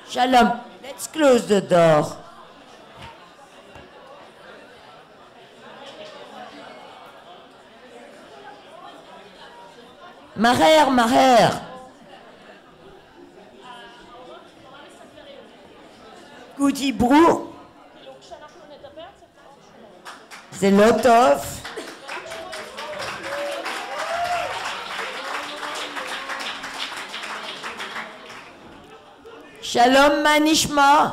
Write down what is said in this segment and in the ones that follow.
Shalom. Let's close the door. מהר, מהר. דיברו. זה לא טוב. שלום, מה נשמע?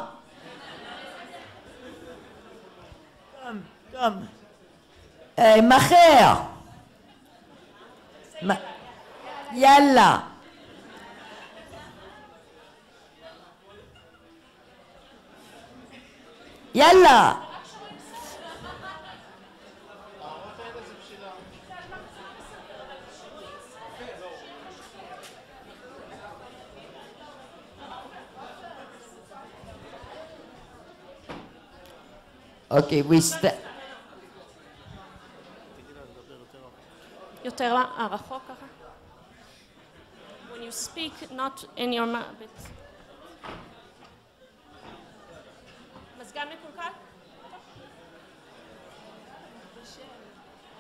קום. מחר. יאללה. יאללה. אוקיי, יותר רחוק ככה. When you speak, not in your mouth. מזגן מקולקל?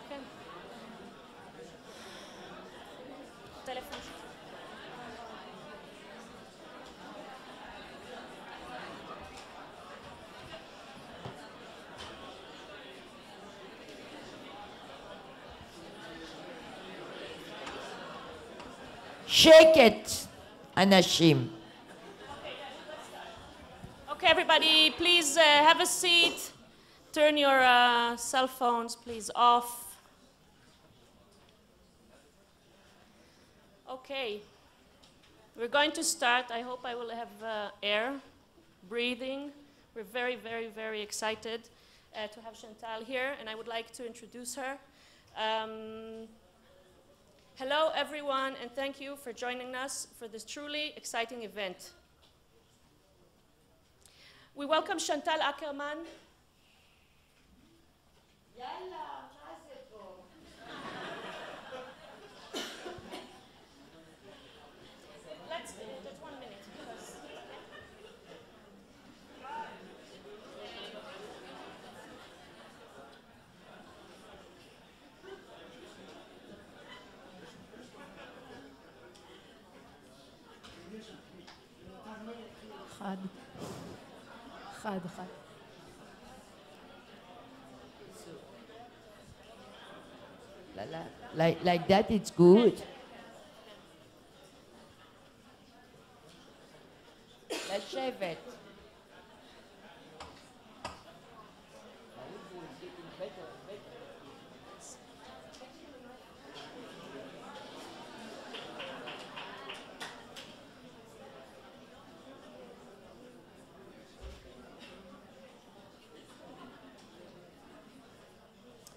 כן. טלפון. שקט, אנשים. Okay, everybody, please have a seat. Turn your cell phones, please, off. Okay, we're going to start. I hope I will have air, breathing. We're very, very, very excited to have Chantal here, and I would like to introduce her. Hello, everyone, and thank you for joining us for this truly exciting event. We welcome Chantal Akerman. Let's do just 1 minute. Because חד. Like that, it's good. לשבת.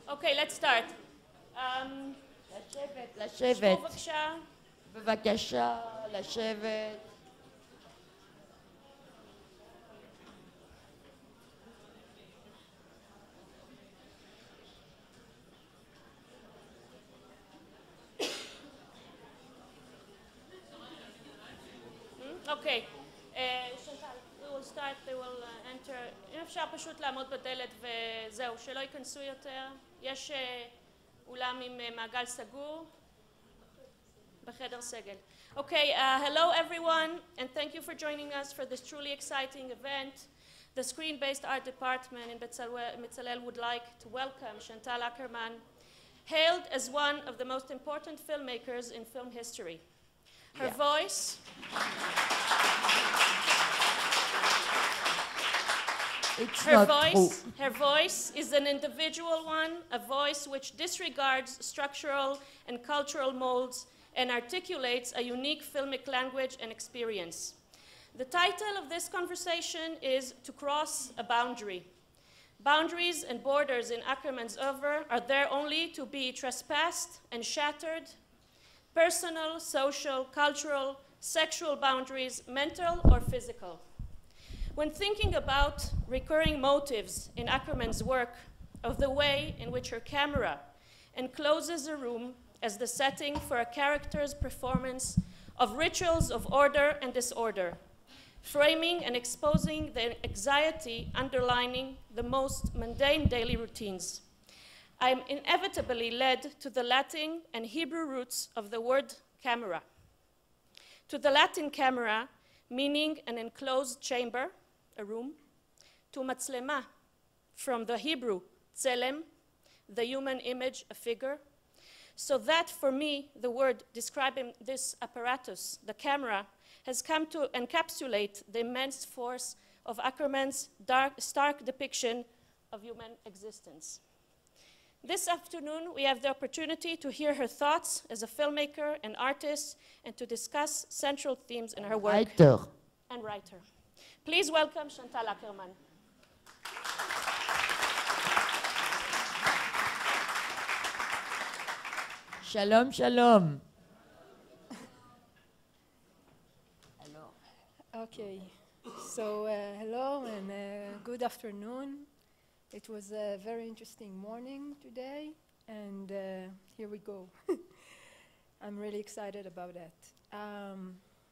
Okay, let's start. לשבת. שבו בבקשה. בבקשה, לשבת. Okay, Chantal, we will start, they will enter. אם אפשר פשוט לעמוד בדלת וזהו, שלא ייכנסו יותר. יש אולם עם מעגל סגור בחדר סגל. Okay, hello everyone, and thank you for joining us for this truly exciting event. The Screen-Based Art Department in Bezalel would like to welcome Chantal Akerman, hailed as one of the most important filmmakers in film history. Her voice... Her voice is an individual one, a voice which disregards structural and cultural molds and articulates a unique filmic language and experience. The title of this conversation is To Cross a Boundary. Boundaries and borders in Akerman's oeuvre are there only to be trespassed and shattered. Personal, social, cultural, sexual boundaries, mental or physical. When thinking about recurring motives in Akerman's work of the way in which her camera encloses a room as the setting for a character's performance of rituals of order and disorder, framing and exposing the anxiety underlining the most mundane daily routines. I am inevitably led to the Latin and Hebrew roots of the word camera. To the Latin camera, meaning an enclosed chamber, a room, to matzlema, from the Hebrew tselem, the human image, a figure, so that for me, the word describing this apparatus, the camera, has come to encapsulate the immense force of Akerman's stark depiction of human existence. This afternoon, we have the opportunity to hear her thoughts as a filmmaker and artist and to discuss central themes in her work. Writer. And writer. Please welcome Chantal Akerman. Shalom, shalom. Okay, so hello and good afternoon. It was a very interesting morning today, and here we go. I'm really excited about that.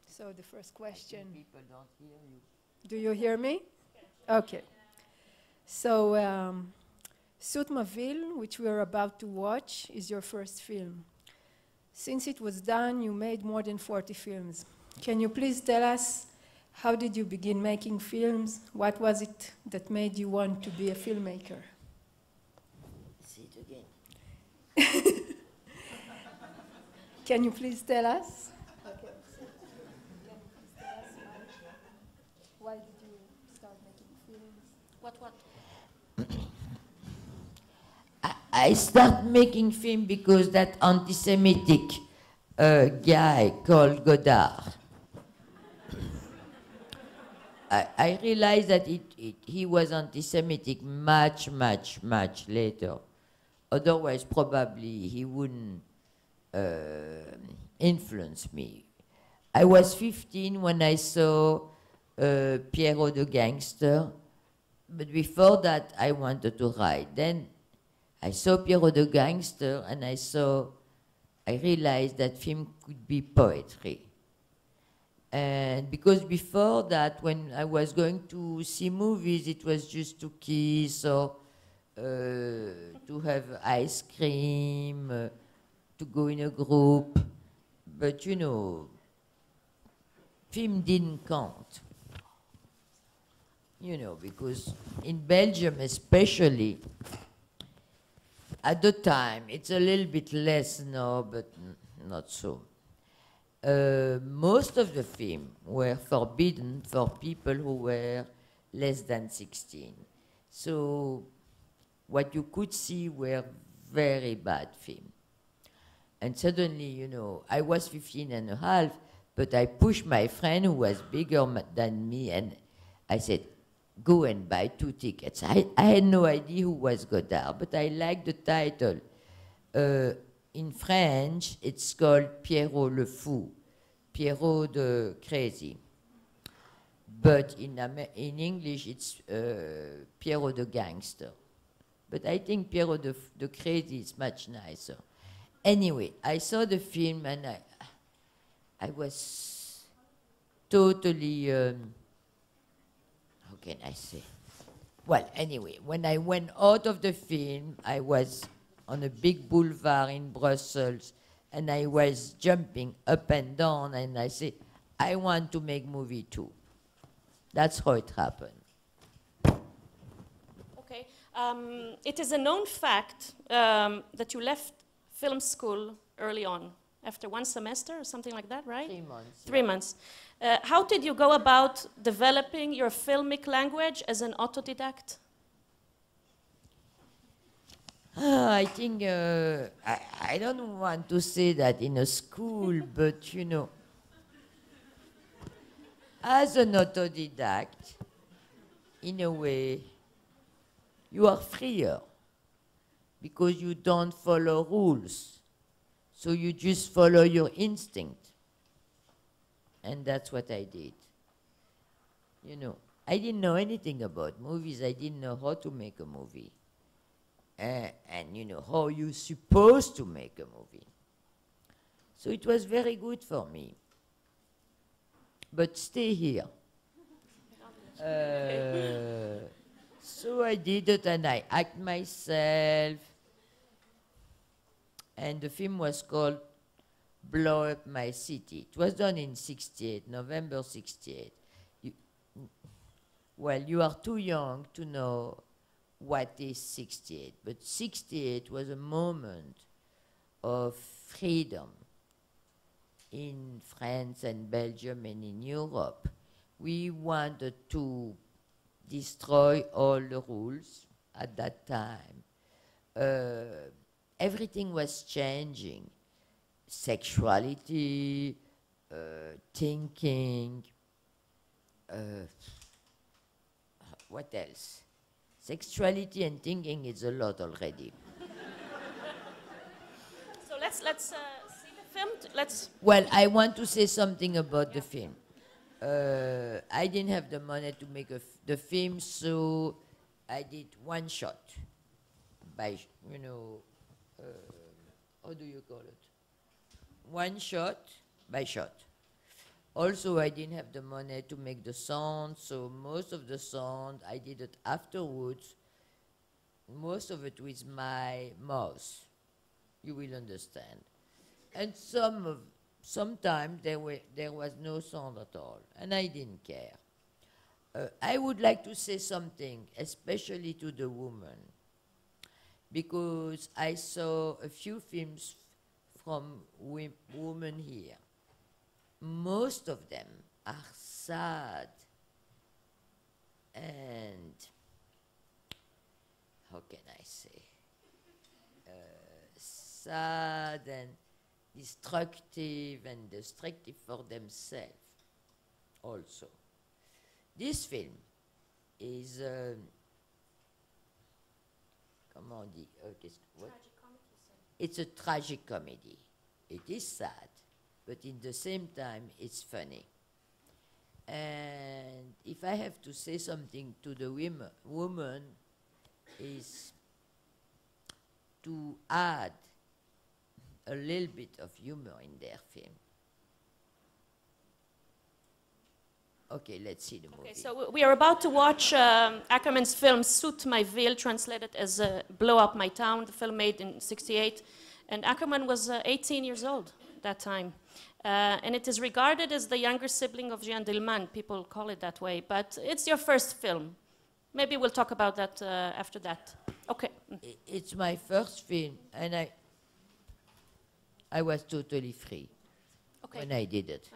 So the first question. People don't hear you. Do you hear me? Okay. So Sutmaville, which we are about to watch, is your first film. Since it was done, you made more than 40 films. Can you please tell us, how did you begin making films? What was it that made you want to be a filmmaker? Say it again. Can you please tell us? Okay. Why did you start making films? What? I start making film because that anti-Semitic guy called Godard. I realized that he was anti-Semitic much later. Otherwise, probably he wouldn't influence me. I was 15 when I saw Pierrot the Gangster, but before that, I wanted to write. Then I saw Pierrot the Gangster, and I realized that film could be poetry. And because before that, when I was going to see movies, it was just to kiss or to have ice cream, to go in a group. But you know, film didn't count. You know, because in Belgium especially, at the time, it's a little bit less now, but not so. Most of the films were forbidden for people who were less than 16. So what you could see were very bad films. And suddenly, you know, I was 15 and a half, but I pushed my friend who was bigger than me, and I said, go and buy 2 tickets. I had no idea who was Godard, but I liked the title. In French, it's called Pierrot le Fou, Pierrot the Crazy. But in English, it's Pierrot the Gangster. But I think Pierrot the Crazy is much nicer. Anyway, I saw the film and I was totally, how can I say? Well, anyway, when I went out of the film, I was on a big boulevard in Brussels, and I was jumping up and down, and I said, I want to make movie too. That's how it happened. Okay. It is a known fact that you left film school early on, after 1 semester or something like that, right? 3 months. 3 months. How did you go about developing your filmic language as an autodidact? I think, I don't want to say that in a school, but you know, as an autodidact, in a way, you are freer because you don't follow rules. So you just follow your instinct. And that's what I did. You know, I didn't know anything about movies. I didn't know how to make a movie. And you know, how you're supposed to make a movie. So it was very good for me. But stay here. So I did it and I act myself. And the film was called Blow Up My City. It was done in 68, November 68. Well, you are too young to know what is 68, but 68 was a moment of freedom in France and Belgium and in Europe. We wanted to destroy all the rules at that time. Everything was changing. Sexuality, thinking, what else? Sexuality and thinking is a lot already. So let's see the film. Well, I want to say something about the film. I didn't have the money to make the film, so I did one shot by, how do you call it? One shot by shot. Also, I didn't have the money to make the sound, so most of the sound I did it afterwards, most of it with my mouth. You will understand. And sometimes there was no sound at all, and I didn't care. I would like to say something, especially to the woman, because I saw a few films from women here. Most of them are sad and, how can I say, sad and destructive for themselves also. This film is, comment on dit, what? It's a tragic comedy. It is sad, but in the same time, it's funny. And if I have to say something to the woman, is to add a little bit of humor in their film. Okay, let's see the movie. Okay, so we are about to watch Akerman's film Soot My Ville, translated as Blow Up My Town, the film made in 68. And Akerman was 18 years old at that time. And it is regarded as the younger sibling of Jean Dillman. People call it that way. But it's your first film. Maybe we'll talk about that after that. Okay. It's my first film, and I was totally free when I did it.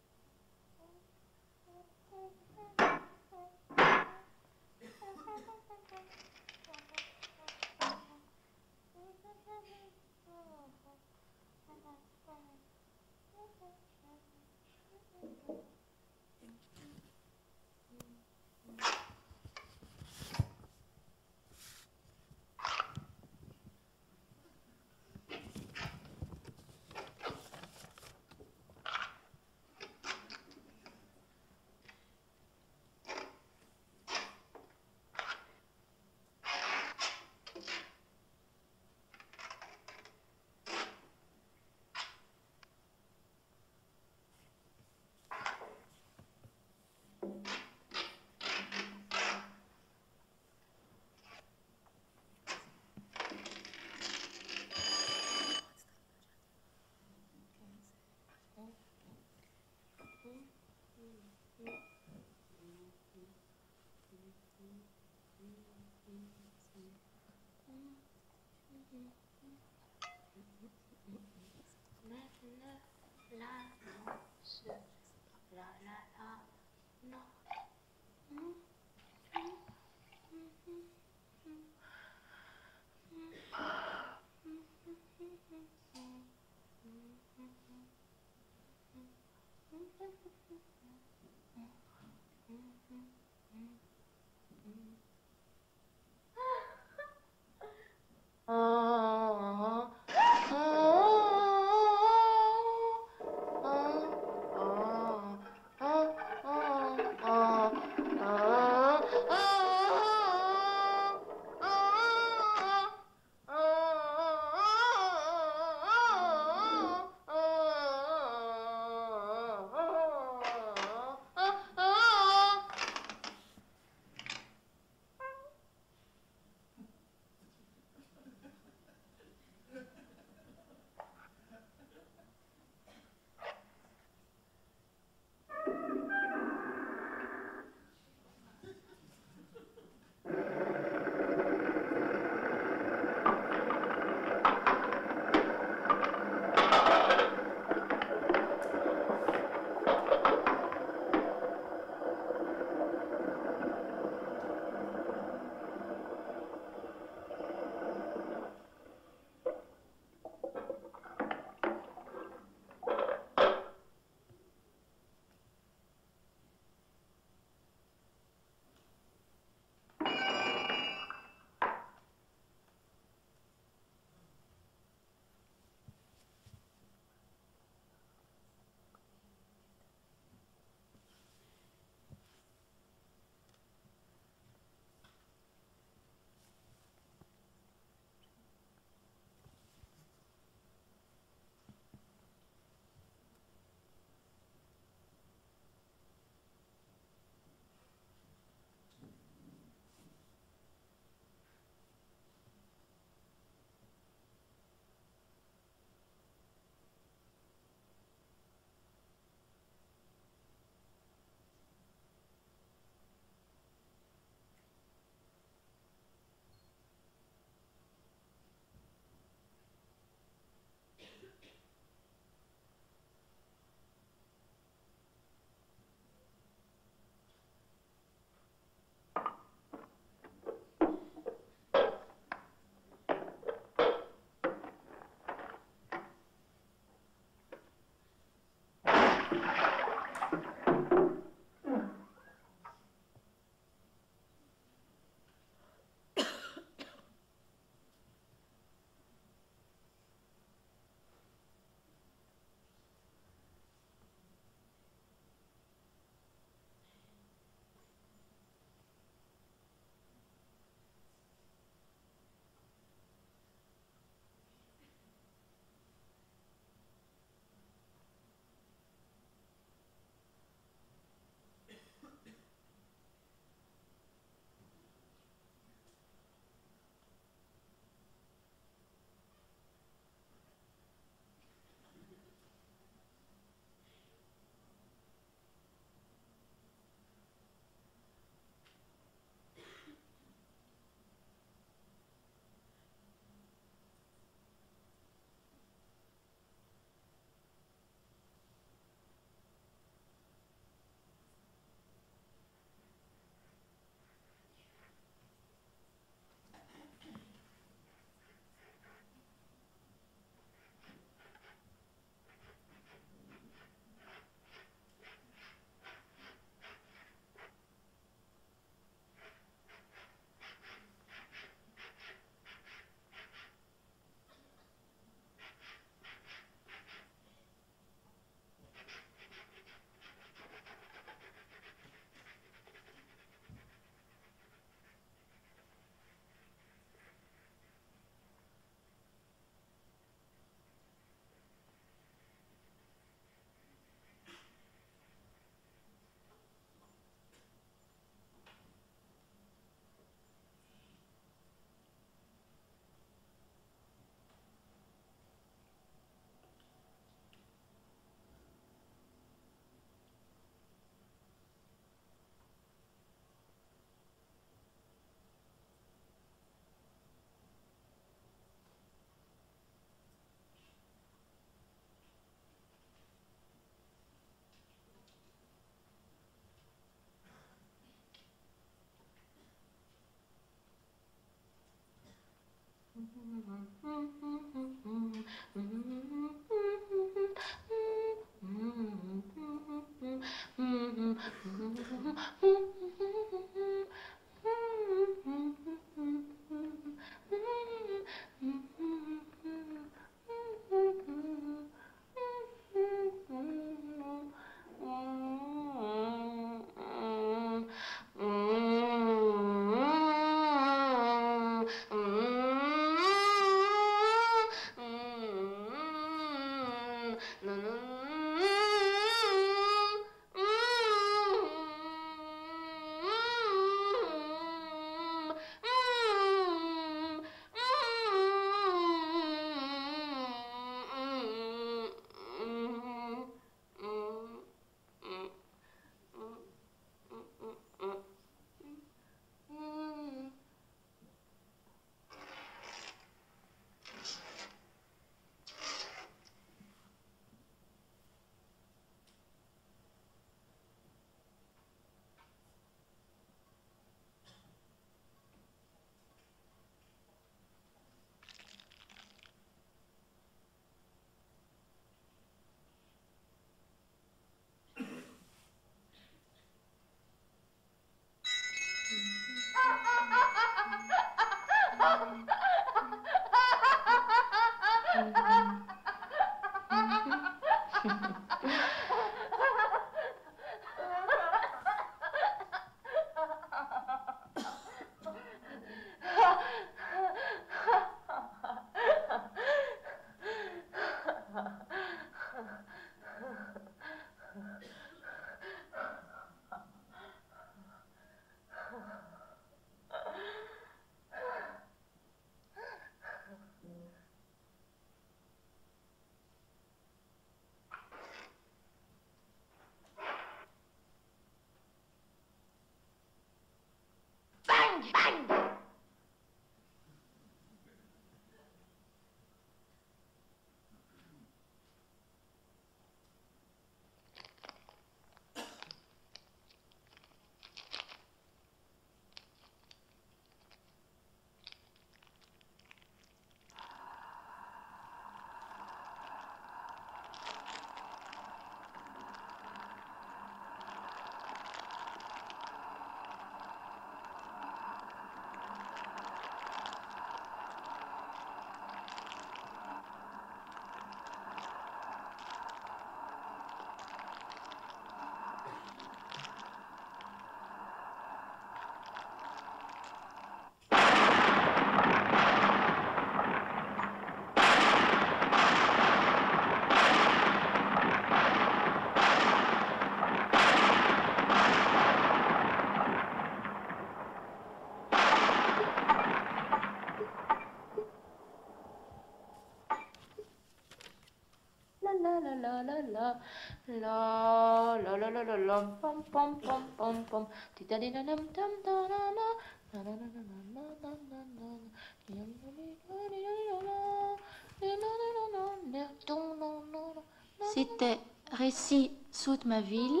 C'était Récit saute ma ville,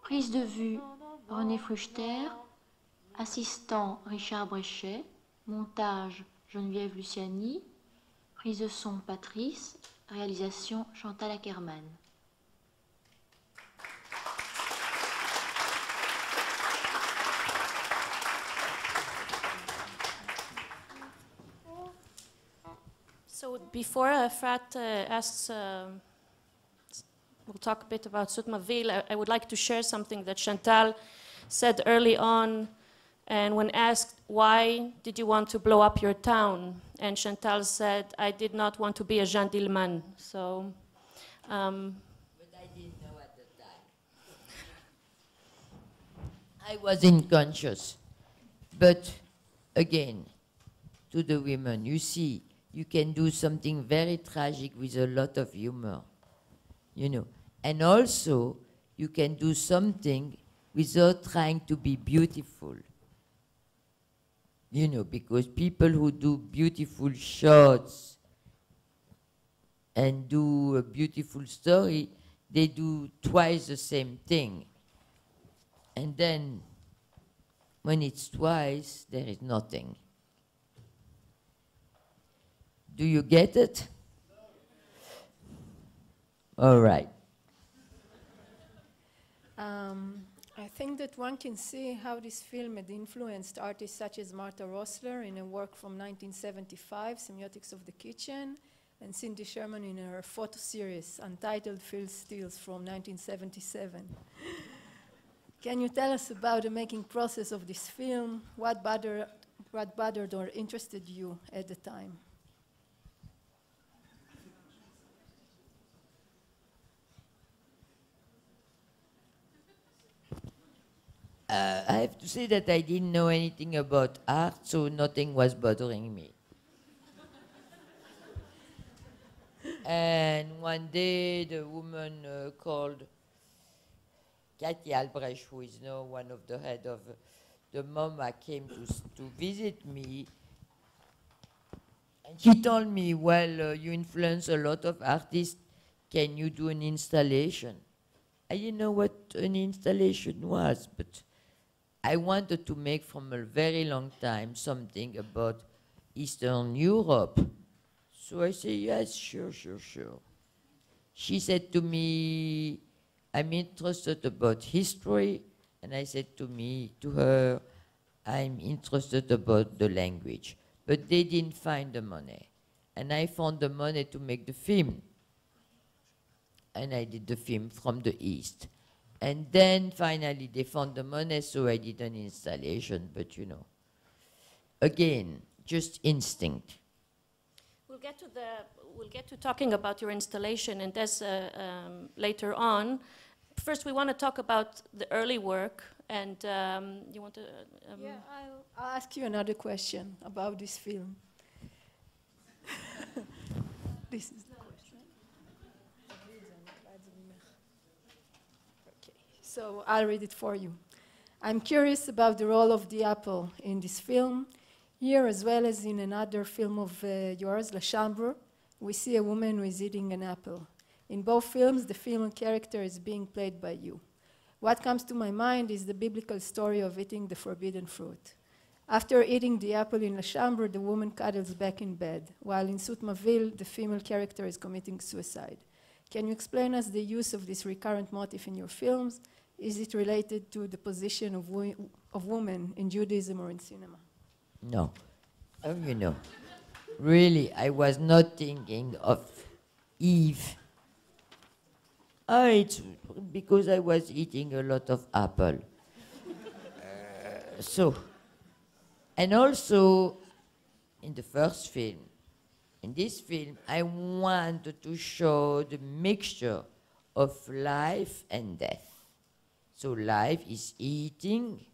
prise de vue René Fruchter, assistant Richard Bréchet, montage Geneviève Luciani, prise de son Patrice, réalisation Chantal Akerman. So before Frat asks, we'll talk a bit about Sutmaville. I would like to share something that Chantal said early on, and when asked, why did you want to blow up your town? And Chantal said, I did not want to be a gentleman. So, but I didn't know at the time. I was unconscious. But again, to the women, you see, you can do something very tragic with a lot of humor, you know. And also, you can do something without trying to be beautiful. You know, because people who do beautiful shots and do a beautiful story, they do twice the same thing. And then, when it's twice, there is nothing. Do you get it? All right. I think that one can see how this film had influenced artists such as Martha Rosler in a work from 1975, Semiotics of the Kitchen, and Cindy Sherman in her photo series, Untitled Film Stills from 1977. Can you tell us about the making process of this film? What bothered or interested you at the time? I have to say that I didn't know anything about art, so nothing was bothering me. And one day, the woman called Kathy Albrecht, who is now one of the head of the MoMA, came to visit me. And she told me, well, you influence a lot of artists. Can you do an installation? I didn't know what an installation was, but I wanted to make from a very long time something about Eastern Europe. So I said, yes, sure. She said to me, I'm interested about history. And I said to her, I'm interested about the language. But they didn't find the money. And I found the money to make the film. And I did the film from the East. And then finally they found the money, so I did an installation. But you know, again, just instinct. We'll get to talking about your installation and this later on. First, we want to talk about the early work, and you want to? Yeah, I'll ask you another question about this film. This is the question. Okay, so I'll read it for you. I'm curious about the role of the apple in this film. Here, as well as in another film of yours, La Chambre, we see a woman who is eating an apple. In both films, the female character is being played by you. What comes to my mind is the biblical story of eating the forbidden fruit. After eating the apple in La Chambre, the woman cuddles back in bed, while in Sut Ma Ville, the female character is committing suicide. Can you explain us the use of this recurrent motif in your films? Is it related to the position of women in Judaism or in cinema? No. Oh, you know, really, I was not thinking of Eve. It's because I was eating a lot of apple. And also, in the first film, in this film, I wanted to show the mixture of life and death. So life is eating.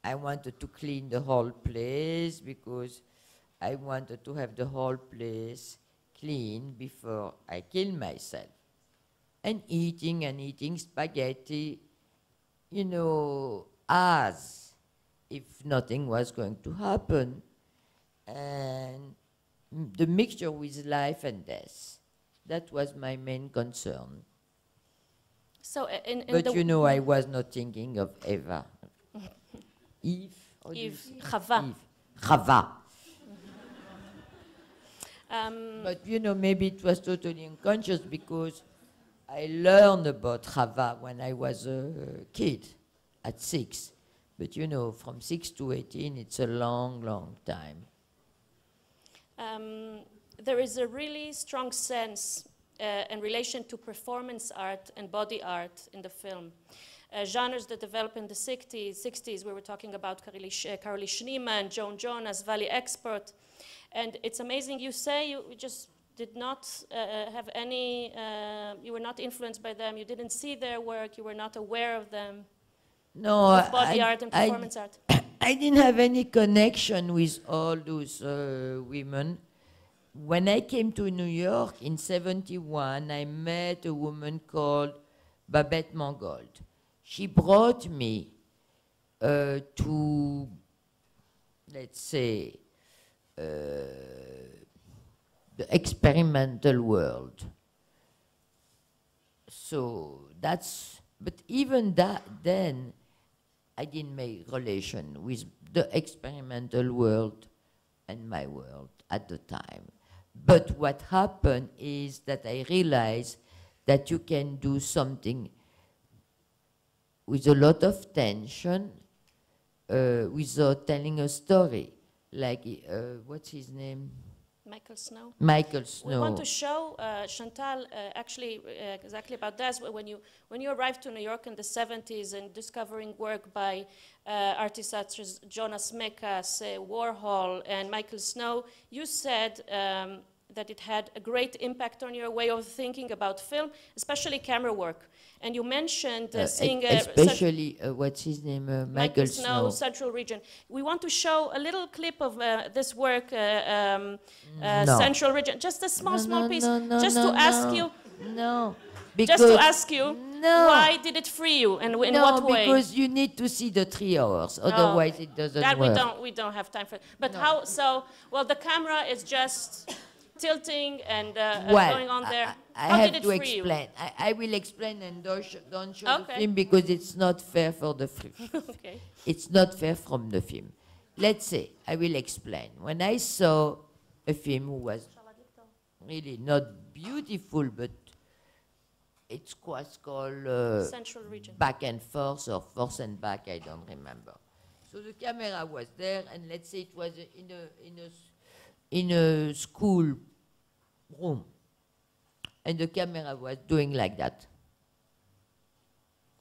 I wanted to clean the whole place because I wanted to have the whole place clean before I kill myself. And eating spaghetti, you know, as if nothing was going to happen. And the mixture with life and death, that was my main concern. So but you know, I was not thinking of Eva. Eve? Chava. Eve. Chava. But you know, maybe it was totally unconscious because I learned about Chava when I was a kid, at 6. But you know, from 6 to 18, it's a long, long time. There is a really strong sense in relation to performance art and body art in the film. Genres that developed in the 60s, we were talking about Carolee Schneemann, Joan Jonas, Valley Expert. And it's amazing, you say you just did not have any, you were not influenced by them, you didn't see their work, you were not aware of them. No, of body art and performance art. I didn't have any connection with all those women. When I came to New York in 71, I met a woman called Babette Mangold. She brought me to, let's say, the experimental world. So that's, but even that, then I didn't make relation with the experimental world and my world at the time. But what happened is that I realized that you can do something with a lot of tension without telling a story. Like, what's his name? Michael Snow. Michael Snow. We want to show Chantal actually exactly about that. When you arrived to New York in the 70s and discovering work by artists such as Jonas Mekas, Warhol, and Michael Snow, you said that it had a great impact on your way of thinking about film, especially camera work. And you mentioned seeing especially what's his name, Michael Snow, Central Region. We want to show a little clip of this work, No. Central Region, just a small piece, just to ask you. No, Just to ask you, no. why did it free you, and in what way? Because you need to see the 3 hours, otherwise it doesn't that work. we don't have time for. But how? So, well, the camera is just tilting and going on there. I How have did it to free you? explain. I will explain and don't show the Okay. film because it's not fair for the film. Okay. It's not fair from the film. Let's say, I will explain. When I saw a film who was really not beautiful, but it was called Central Region. Back and Forth or Forth and Back, I don't remember. So the camera was there, and let's say it was in a school room, and the camera was doing like that,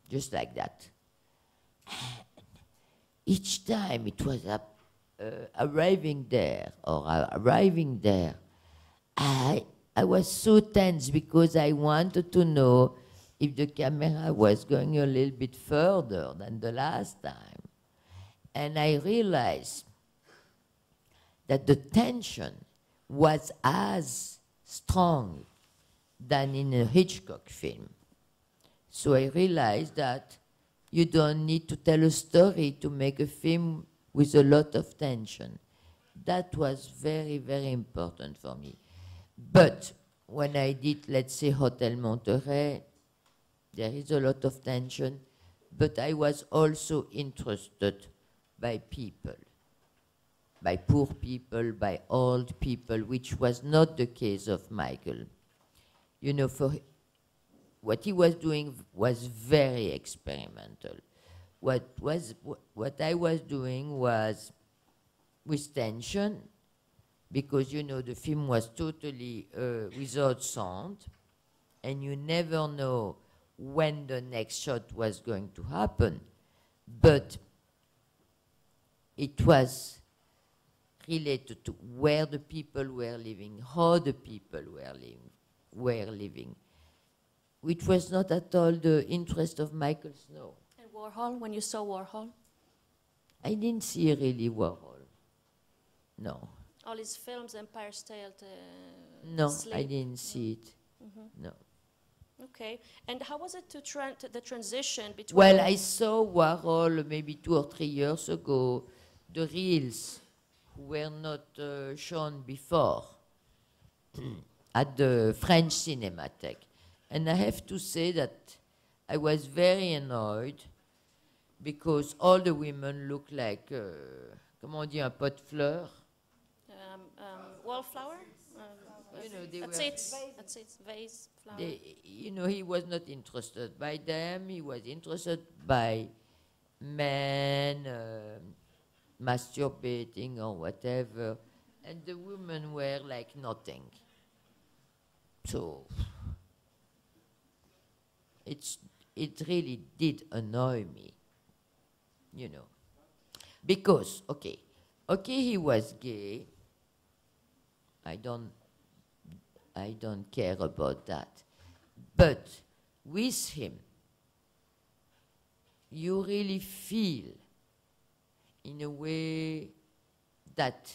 just like that. Each time it was arriving there, I was so tense because I wanted to know if the camera was going a little bit further than the last time. And I realized that the tension was as strong than in a Hitchcock film. So I realized that you don't need to tell a story to make a film with a lot of tension. That was very, very important for me. But when I did, let's say, Hotel Monterey, there is a lot of tension, but I was also interested by people, by poor people, by old people, which was not the case of Michael. You know, for what he was doing was very experimental. What I was doing was with tension, because, you know, the film was totally without sound, and you never know when the next shot was going to happen. But it was related to where the people were living, how the people were living, which was not at all the interest of Michael Snow. And Warhol, when you saw Warhol? I didn't see really Warhol. No. All his films, Empire State, No, Sleep. I didn't see it. Mm-hmm. No. Okay. And how was it to the transition between... Well, I saw Warhol maybe 2 or 3 years ago, the reels were not shown before at the French Cinematheque. And I have to say that I was very annoyed because all the women look like, comment on dit, un pot de fleurs? Wallflower? You know, they That's were, it, vase, flower. you know, he was not interested by them. He was interested by men masturbating or whatever. And the women were like nothing. So it really did annoy me, you know. Because, okay, he was gay. I don't care about that. But with him, you really feel in a way that,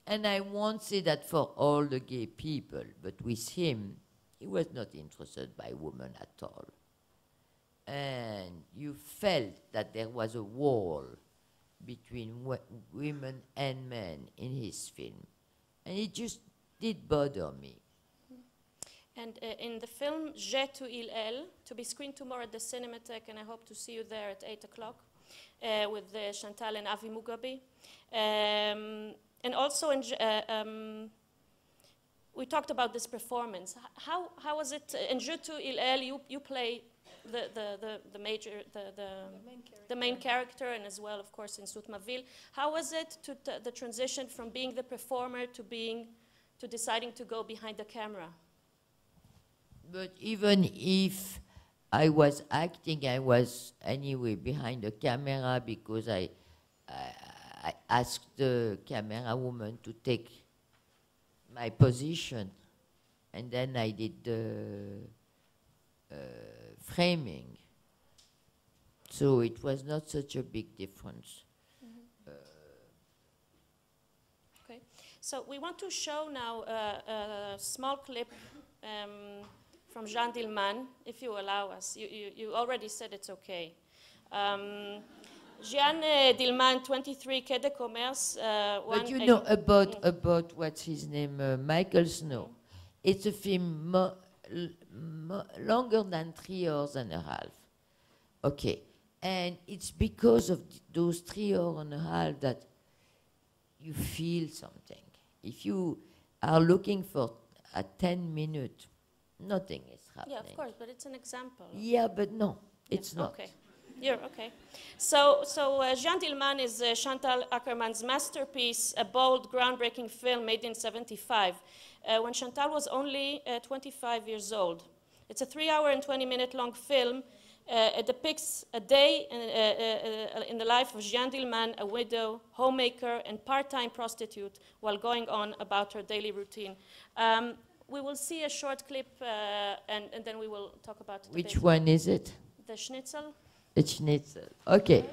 and I won't say that for all the gay people, but with him, he was not interested by women at all. And you felt that there was a wall between women and men in his film. And it just did bother me. And in the film J'ai to il elle, to be screened tomorrow at the Cinematheque, and I hope to see you there at 8 o'clock with Chantal and Avi Mugabe. And also, we talked about this performance. How was it in Je tu il elle? You play the main character, and as well, of course, in Sut ma ville. How was it the transition from being the performer to deciding to go behind the camera? But even if I was acting, I was anyway behind the camera because I asked the camera woman to take my position, and then I did the framing. So it was not such a big difference. Okay, so we want to show now a small clip from Jean Dillman, if you allow us. You already said it's okay. Jean Dillman, 23, Quai de Commerce. But you know about what's his name, Michael Snow. It's a film longer than 3 hours and a half. Okay, and it's because of those 3 hours and a half that you feel something. If you are looking for a 10-minute, nothing is happening. Yeah, of course, but it's an example. Yeah, but no, it's not. Okay. You're okay. So Jean Dillman is Chantal Akerman's masterpiece, a bold, groundbreaking film made in '75, when Chantal was only 25 years old. It's a 3-hour and 20-minute long film. It depicts a day in the life of Jean Dillman, a widow, homemaker, and part-time prostitute, while going on about her daily routine. We will see a short clip, and then we will talk about the Which one is it? The Schnitzel. The Schnitzel. Okay.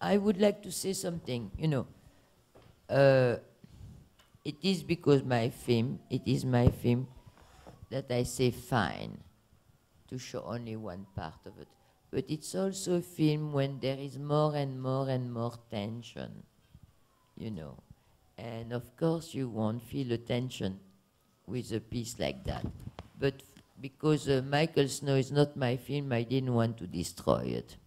I would like to say something, it is because it is my film that I say fine to show only one part of it. But it's also a film when there is more and more and more tension, And of course you won't feel a tension with a piece like that. But because Michael Snow is not my film, I didn't want to destroy it.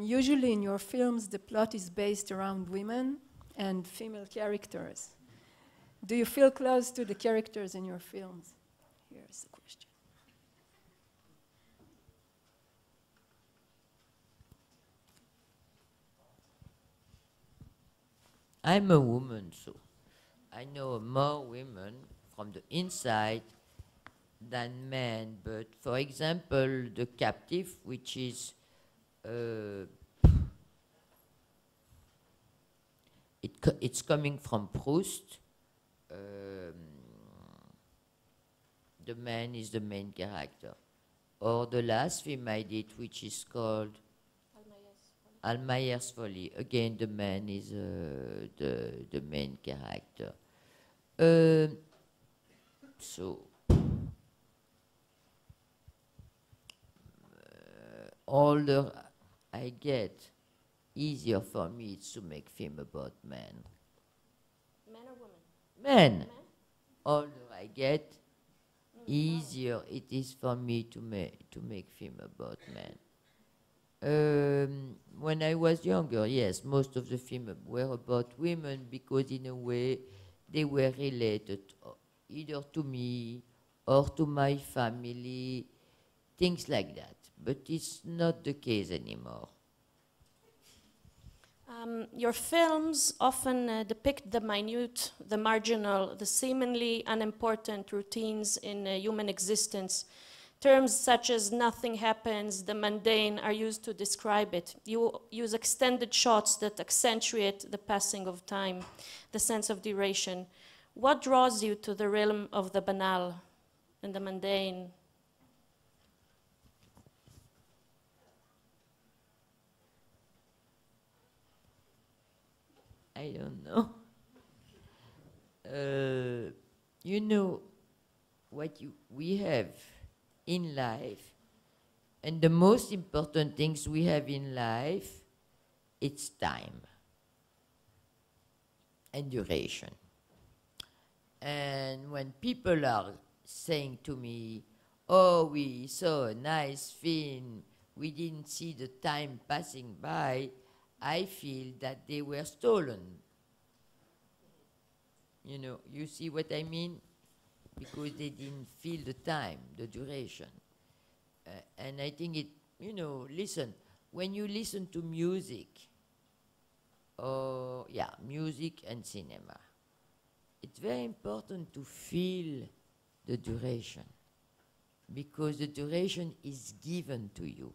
Usually in your films, the plot is based around women and female characters. Do you feel close to the characters in your films? Here's the question. I'm a woman, so I know more women from the inside than men. But for example, The Captive, which is it's coming from Proust. The man is the main character. Or the last film I did, which is called Almayer's Folly. Again, the man is the main character. Older I get, easier for me it's to make film about men. Men or women? Men. Older I get, easier it is for me to make film about men. When I was younger, yes, most of the films were about women because in a way they were related either to me or to my family, things like that. But it's not the case anymore. Your films often depict the minute, the marginal, the seemingly unimportant routines in human existence. Terms such as nothing happens, the mundane are used to describe it. You use extended shots that accentuate the passing of time, the sense of duration. What draws you to the realm of the banal and the mundane? I don't know. What we have in life, and the most important things we have in life, it's time and duration. And when people are saying to me, oh, we saw a nice film, we didn't see the time passing by, I feel that they were stolen. You see what I mean? Because they didn't feel the time, the duration. And I think listen, when you listen to music, music and cinema, it's very important to feel the duration, because the duration is given to you.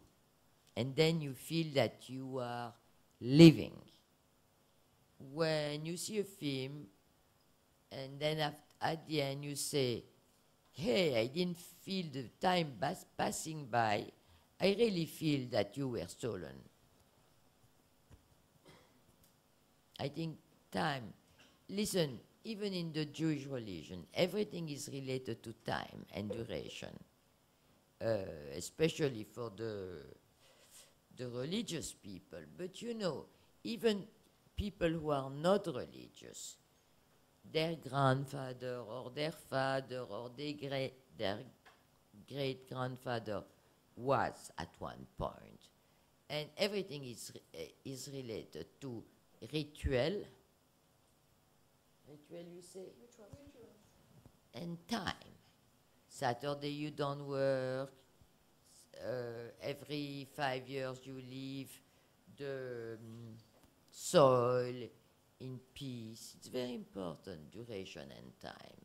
And then you feel that you are living. When you see a film, and then at the end you say, hey, I didn't feel the time passing by, I really feel that you were stolen. I think time, listen, even in the Jewish religion, everything is related to time and duration, especially for the religious people. But even people who are not religious, their grandfather or their father or their great-grandfather was at one point. And everything is related to ritual. Ritual, you say? Ritual. And time. Saturday you don't work. Every 5 years you leave the soil in peace. It's very important, duration and time.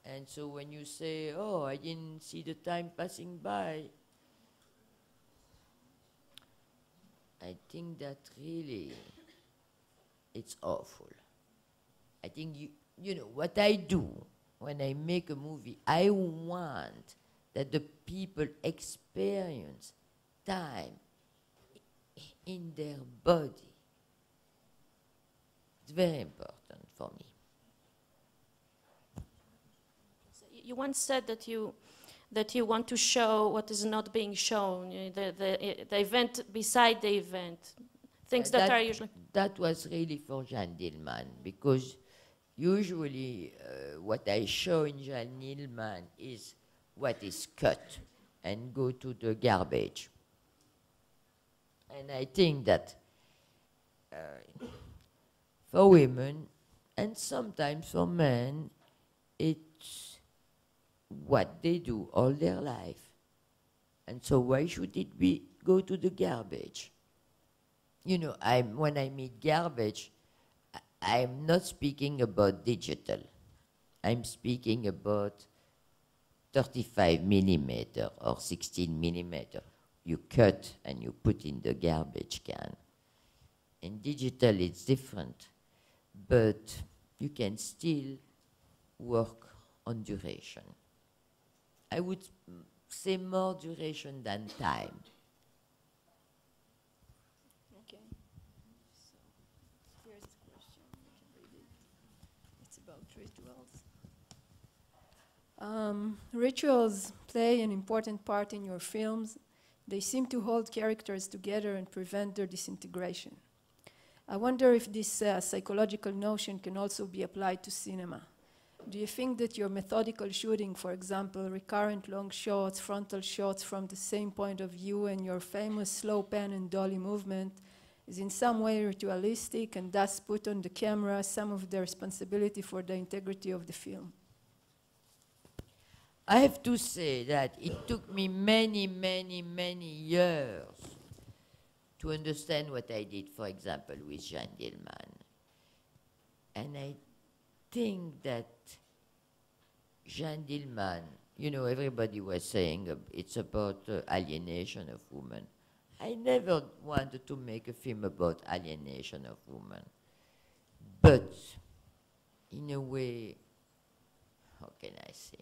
And so when you say, oh, I didn't see the time passing by, I think that really it's awful. I think what I do when I make a movie, I want that the people experience time in their body. It's very important for me. You once said that you want to show what is not being shown, the event beside the event, things that are usually... That was really for Jeanne Dillman, because usually what I show in Jeanne Dillman is what is cut and go to the garbage. And I think that for women, and sometimes for men, it's what they do all their life. And so why should it be go to the garbage? You know, when I mean garbage, I'm not speaking about digital. I'm speaking about 35 millimeter or 16 millimeter. You cut and you put in the garbage can. In digital, it's different, but you can still work on duration. I would say more duration than time. Okay. So here's the question. You can read it. It's about rituals. Rituals play an important part in your films. They seem to hold characters together and prevent their disintegration. I wonder if this psychological notion can also be applied to cinema. Do you think that your methodical shooting, for example, recurrent long shots, frontal shots from the same point of view, and your famous slow pan and dolly movement is in some way ritualistic and thus put on the camera some of the responsibility for the integrity of the film? I have to say that it took me many years to understand what I did, for example, with Jeanne Dillman. And I think that Jeanne Dillman, you know, everybody was saying it's about alienation of women. I never wanted to make a film about alienation of women. But, in a way, how can I say?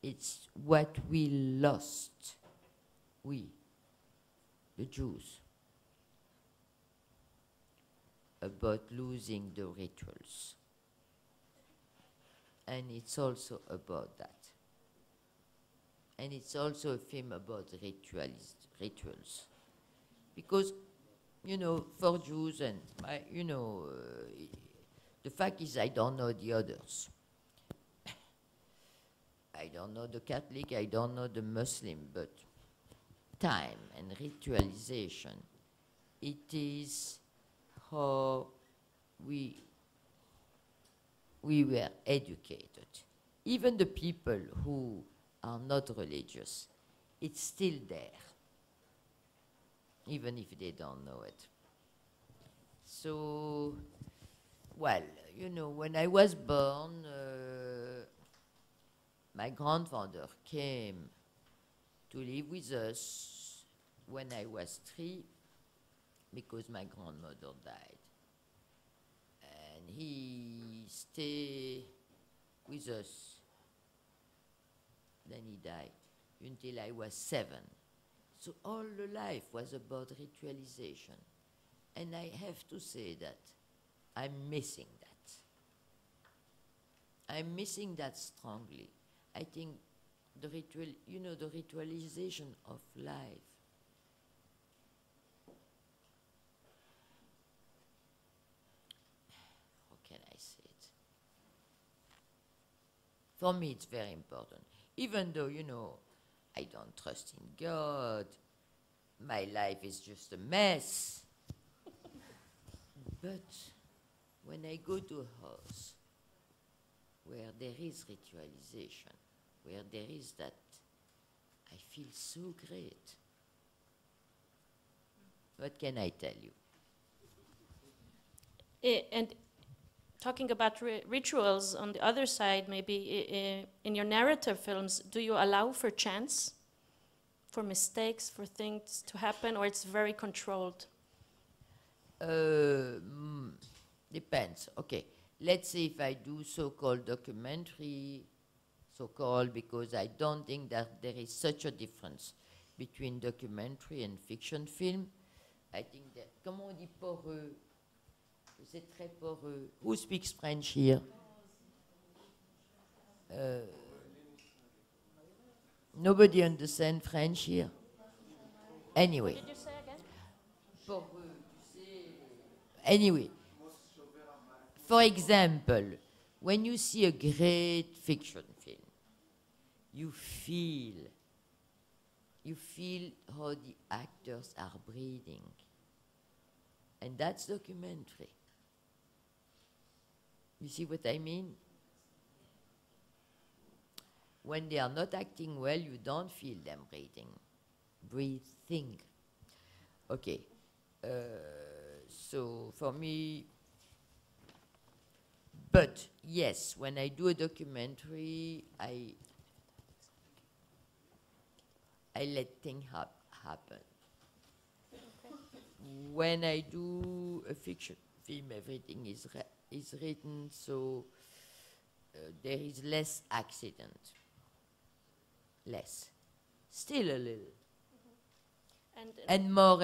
It's what we lost, we, the Jews, about losing the rituals. And it's also about that. And it's also a film about rituals. Because, you know, for Jews, and the fact is I don't know the others. I don't know the Catholic, I don't know the Muslim, but time and ritualization, it is how we were educated. Even the people who are not religious, it's still there, even if they don't know it. So, well, you know, when I was born, my grandfather came to live with us when I was 3 because my grandmother died. And he stayed with us. Then he died until I was 7. So all the life was about ritualization. And I have to say that I'm missing that. I'm missing that strongly. I think the ritual, you know, the ritualization of life. How can I say it? For me, it's very important. Even though, you know, I don't trust in God, my life is just a mess. But when I go to a house where there is ritualization, where there is that, I feel so great. What can I tell you? And talking about rituals, on the other side, maybe in your narrative films, do you allow for chance, for mistakes, for things to happen, or it's very controlled? Depends. Okay, let's say if I do so-called documentary, so-called because I don't think that there is such a difference between documentary and fiction film. I think that, comment on dit poreux? C'est très poreux. Who speaks French here? Nobody understands French here? Anyway. What did you say again? Poreux, tu sais. Anyway. For example, when you see a great fiction film, you feel how the actors are breathing. And that's documentary. You see what I mean? When they are not acting well, you don't feel them breathing. Okay. So for me, but yes, when I do a documentary, I let things happen. When I do a fiction film, everything is written, so there is less accident. Less. Still a little. And more,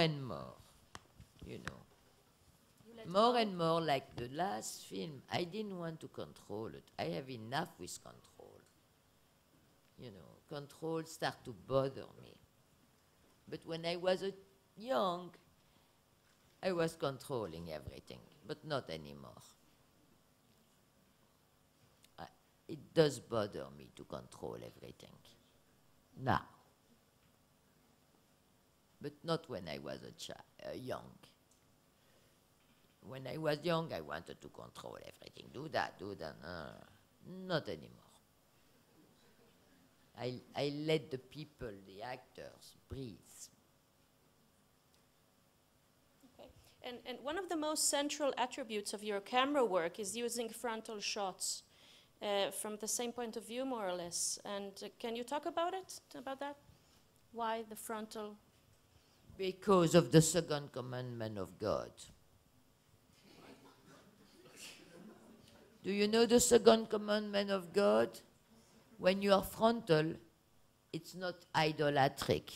you know. More and more, like the last film, I didn't want to control it. I have enough with control. You know, control start to bother me. But when I was young, I was controlling everything, but not anymore. It does bother me to control everything. Now. But not when I was young. When I was young, I wanted to control everything. Do that. Not anymore. I let the people, the actors, breathe. Okay. And one of the most central attributes of your camera work is using frontal shots from the same point of view, more or less. And can you talk about that? Why the frontal? Because of the second commandment of God. Do you know the second commandment of God? When you are frontal, it's not idolatric.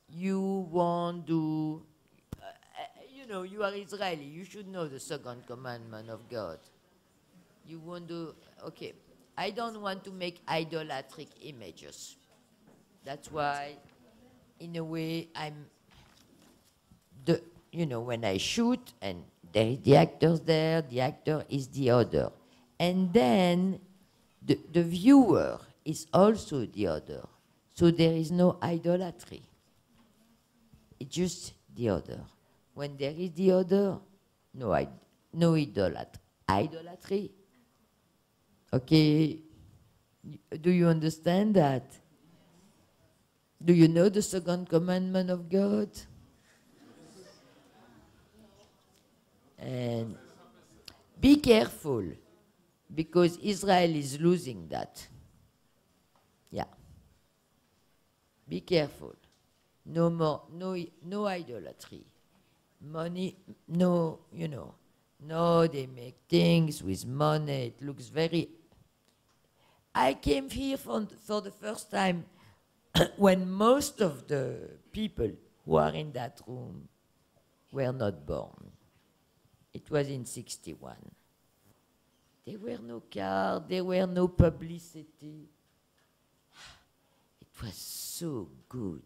You want to, you know, you are Israeli, you should know the second commandment of God. You want to, okay, I don't want to make idolatric images. That's why, in a way, you know, when I shoot and there is the actors there, the actor is the other. And then the viewer is also the other. So there is no idolatry. It's just the other. When there is the other, no idolatry. Okay, do you understand that? Do you know the second commandment of God? And be careful, because Israel is losing that. Yeah. Be careful. No more, no idolatry. Money, no, you know. No, they make things with money. It looks very... I came here for the first time when most of the people who are in that room were not born. It was in 1961. There were no cars, there were no publicity. It was so good.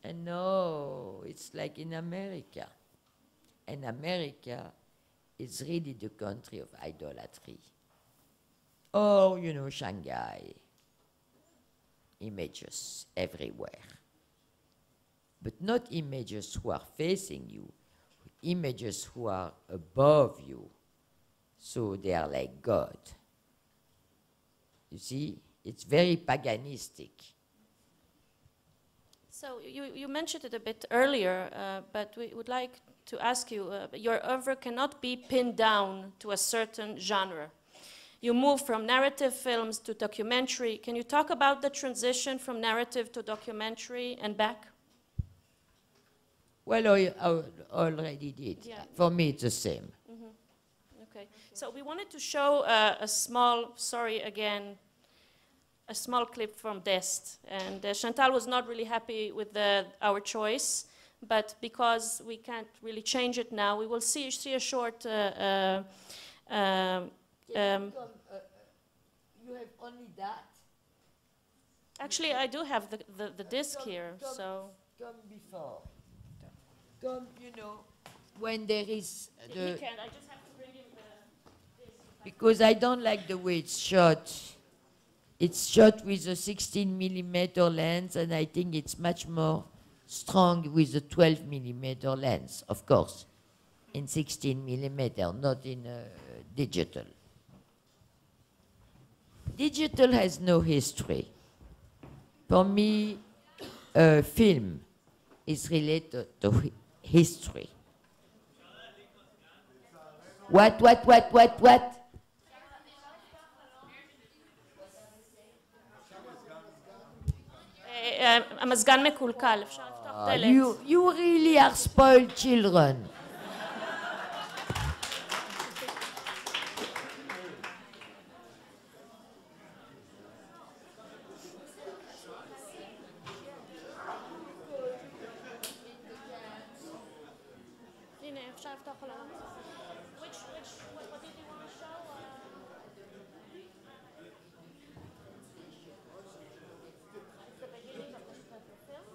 And now it's like in America. And America is really the country of idolatry. Oh, you know, Shanghai. Images everywhere. But not images who are facing you, images who are above you. So they are like God. You see, it's very paganistic. So you mentioned it a bit earlier, but we would like to ask you, your oeuvre cannot be pinned down to a certain genre. You move from narrative films to documentary. Can you talk about the transition from narrative to documentary and back? Well, I already did. Yeah. For me, it's the same. Mm-hmm. Okay. So we wanted to show a small, sorry again, a small clip from Dest. And Chantal was not really happy with our choice, but because we can't really change it now, we will see a short... you have only that? Actually, I do have the disc here, so... Come before. Come, you know, when there is the... He can't, I just have to bring him the disc. Because I don't like the way it's shot. It's shot with a 16mm lens, and I think it's much more strong with a 12mm lens, of course, in 16mm, not in digital. Digital has no history. For me, film is related to history. What? המזגן מקולקל, אפשר לפתוח דלת. You really are spoiled children. הנה, אפשר לפתוח על המסך. What did you want to show? The beginning of the film?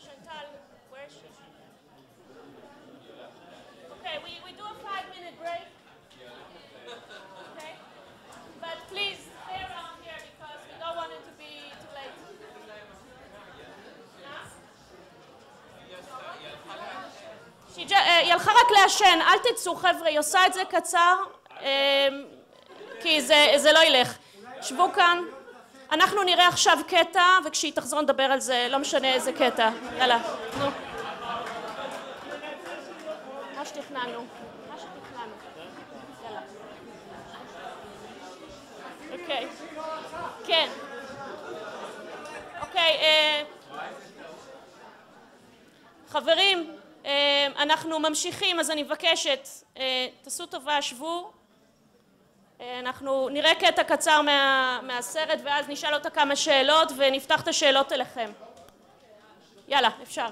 Chantal, where is she? Okay, we do a 5-minute break. Okay? But please stay around here because we don't want it to be too late. היא הלכה רק לעשן, אל תצאו חבר'ה, היא עושה את זה קצר, כי זה לא ילך. שבו כאן. אנחנו נראה עכשיו קטע, וכשהיא תחזור נדבר על זה, לא משנה איזה קטע. יאללה, נו. מה שתכננו. יאללה. אוקיי. כן. אוקיי, חברים, אנחנו ממשיכים, אז אני מבקשת, תעשו טובה, שבו. אנחנו נראה קטע קצר מהסרט ואז נשאל אותה כמה שאלות ונפתח את השאלות אליכם. יאללה, אפשר.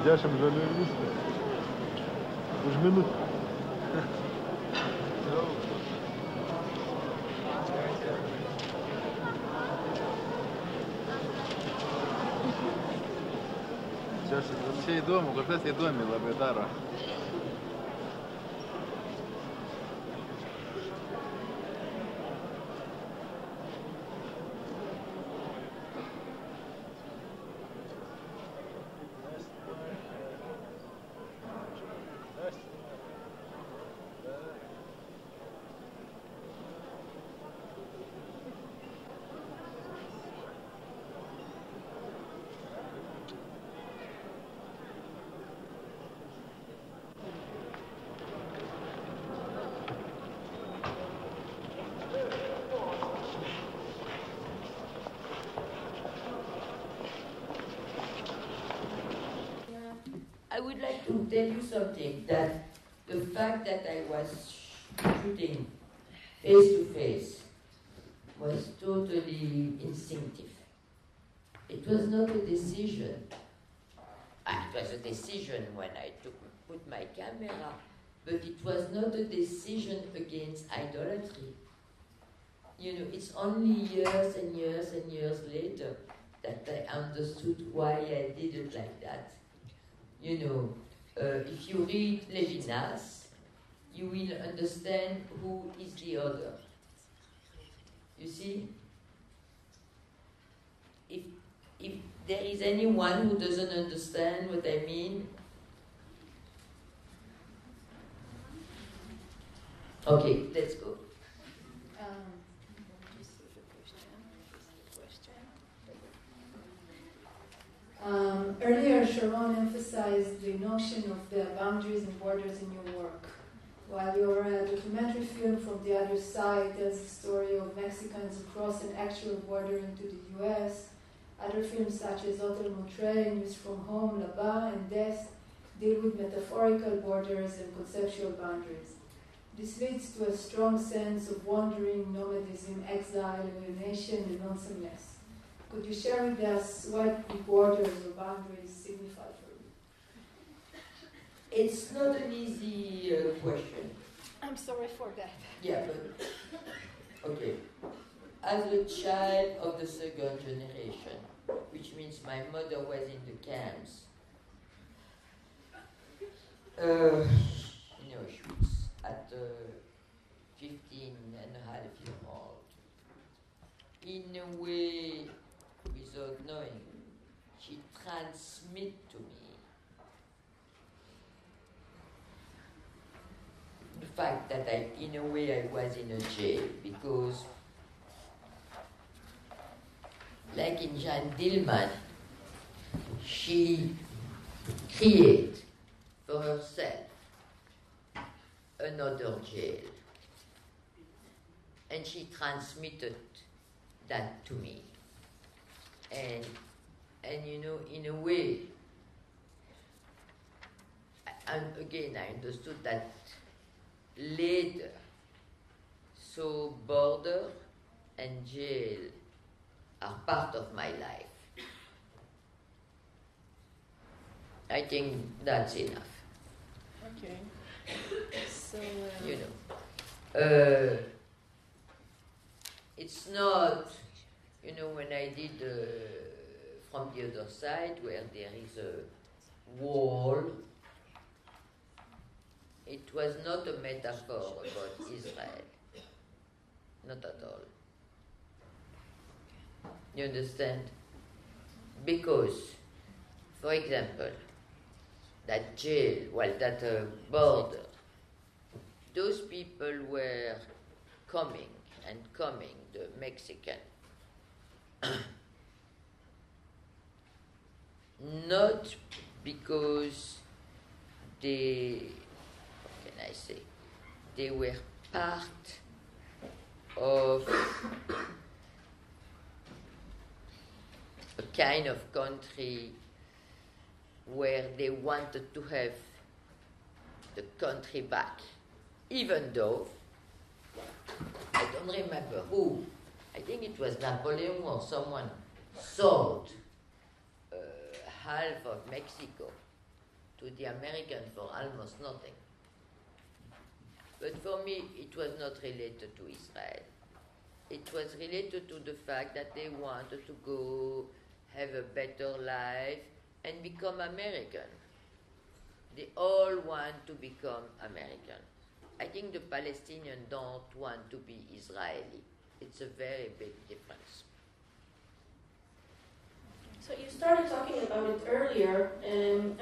Działo się, że Už minut. Čia įdomu, kol kas įdomi labai daro. I would like to tell you something, that the fact that I was shooting face to face was totally instinctive. It was not a decision. It was a decision when I put my camera, but it was not a decision against idolatry. You know, it's only years and years and years later that I understood why I did it like that. You know, if you read Levinas, you will understand who is the other. You see? If there is anyone who doesn't understand what I mean, okay, let's go. Earlier, Sharon emphasized the notion of the boundaries and borders in your work. While your documentary film From the Other Side tells the story of Mexicans who cross an actual border into the U.S., other films such as Hotel Montreal, News from Home, Là-bas, and Death deal with metaphorical borders and conceptual boundaries. This leads to a strong sense of wandering, nomadism, exile, alienation, and lonesomeness. Could you share with us what the borders or boundaries signify for you? It's not an easy question. I'm sorry for that. Yeah, but okay. As a child of the second generation, which means my mother was in the camps, in Auschwitz at 15 and a half years old. In a way, without knowing, she transmit to me the fact that in a way I was in a jail, because like in Jeanne Dillman, she created for herself another jail, and she transmitted that to me. And you know, in a way, and again, I understood that later, so border and jail are part of my life. I think that's enough. Okay. So, you know, it's not, you know, when I did From the Other Side, where there is a wall, it was not a metaphor about Israel. Not at all. You understand? Because, for example, that jail, well, that border, those people were coming, the Mexican, not because they, what can I say, they were part of a kind of country where they wanted to have the country back, even though, I don't remember who, I think it was Napoleon or someone, sold half of Mexico to the Americans for almost nothing. But for me, it was not related to Israel. It was related to the fact that they wanted to go have a better life and become American. They all want to become American. I think the Palestinians don't want to be Israeli. It's a very big difference. So you started talking about it earlier,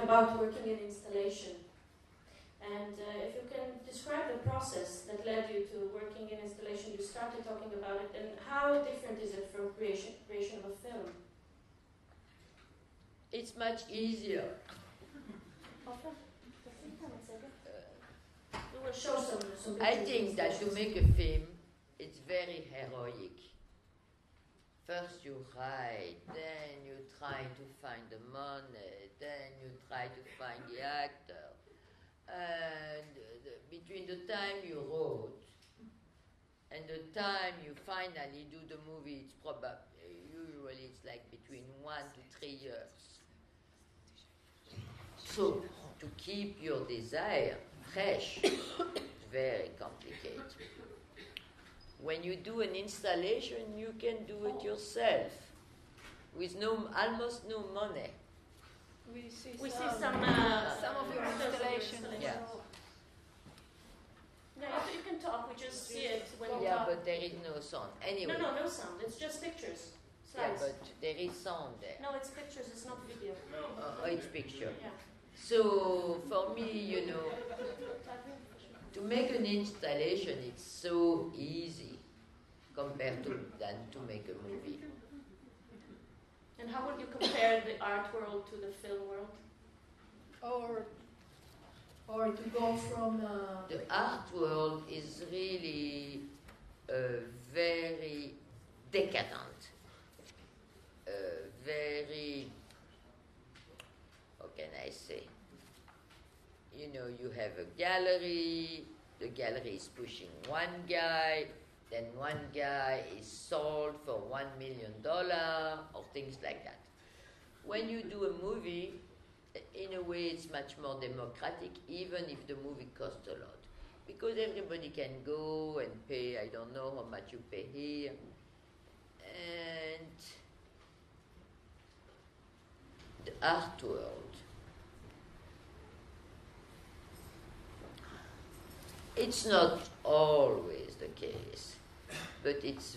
about working in installation. And if you can describe the process that led you to working in installation, you started talking about it, and how different is it from creation of a film? It's much easier. We will show some I think that to make a film, it's very heroic. First you write, then you try to find the money, then you try to find the actor. And between the time you wrote and the time you finally do the movie, it's usually it's like between 1 to 3 years. So to keep your desire fresh, it's very complicated. When you do an installation, you can do it yourself with almost no money. We see some of your installations. Yeah. No, you can talk. We just see it when you Yeah, talk. but there is no sound. Anyway. No sound. It's just pictures. Yeah, Slides. but there is sound there. No, it's pictures. It's not video. It's picture. Yeah. So for me, to make an installation, it's so easy compared to than to make a movie. And how would you compare the art world to the film world? Or to go from The art world is really very decadent, very, how can I say? You have a gallery, the gallery is pushing one guy, then one guy is sold for $1 million or things like that. When you do a movie, in a way it's much more democratic, even if the movie costs a lot. Because everybody can go and pay, I don't know how much you pay here. And the art world, it's not always the case, but it's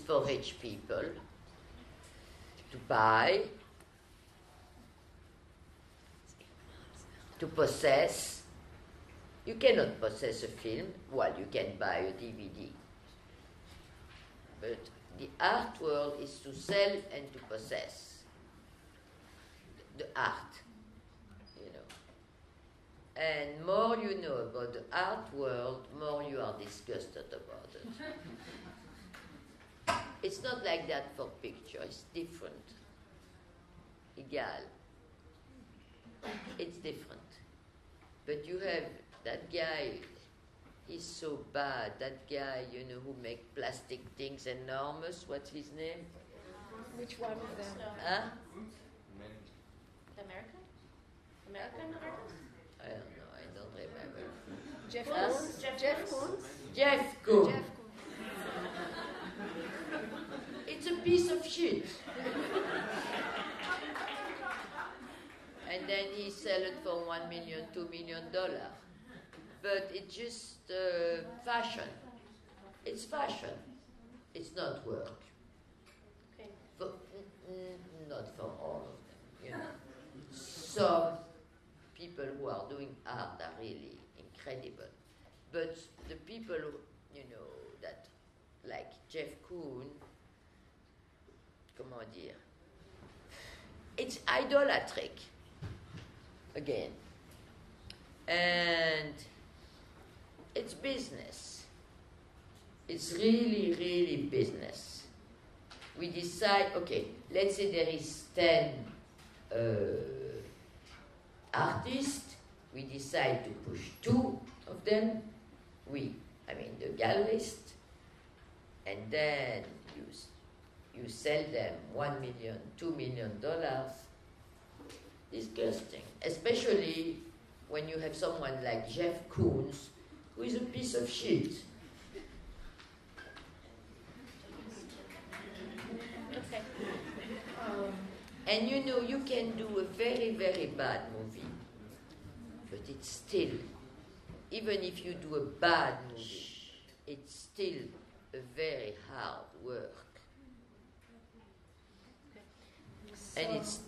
for rich people to buy, to possess. You cannot possess a film. Well, you can buy a DVD. But the art world is to sell and to possess the art, And more you know about the art world, more you are disgusted about it. It's not like that for picture. It's different. Égal. It's different. But you have that guy, he's so bad. That guy, who make plastic things enormous. What's his name? which one of them? Huh? The American artist? I don't know. I don't remember. Jeff Huh? Koons? Jeff Koons? Jeff Koons. Jeff Koons. It's a piece of shit. And then he sell it for $1 million, $2 million. But it's just fashion. It's fashion. It's not work. Okay. Not for all of them. Some people who are doing art are really incredible. But the people who, that like Jeff Koons, comment dire, it's idolatric again. And it's business. It's really, really business. We decide, okay, let's say there is 10 artists. We decide to push 2 of them. The gallerist. And then you sell them $1 million, $2 million. Disgusting. Especially when you have someone like Jeff Koons, who is a piece of shit. Okay. And you know, you can do a very, very bad movie, but it's still, even if you do a bad movie, it's still a very hard work. And it's,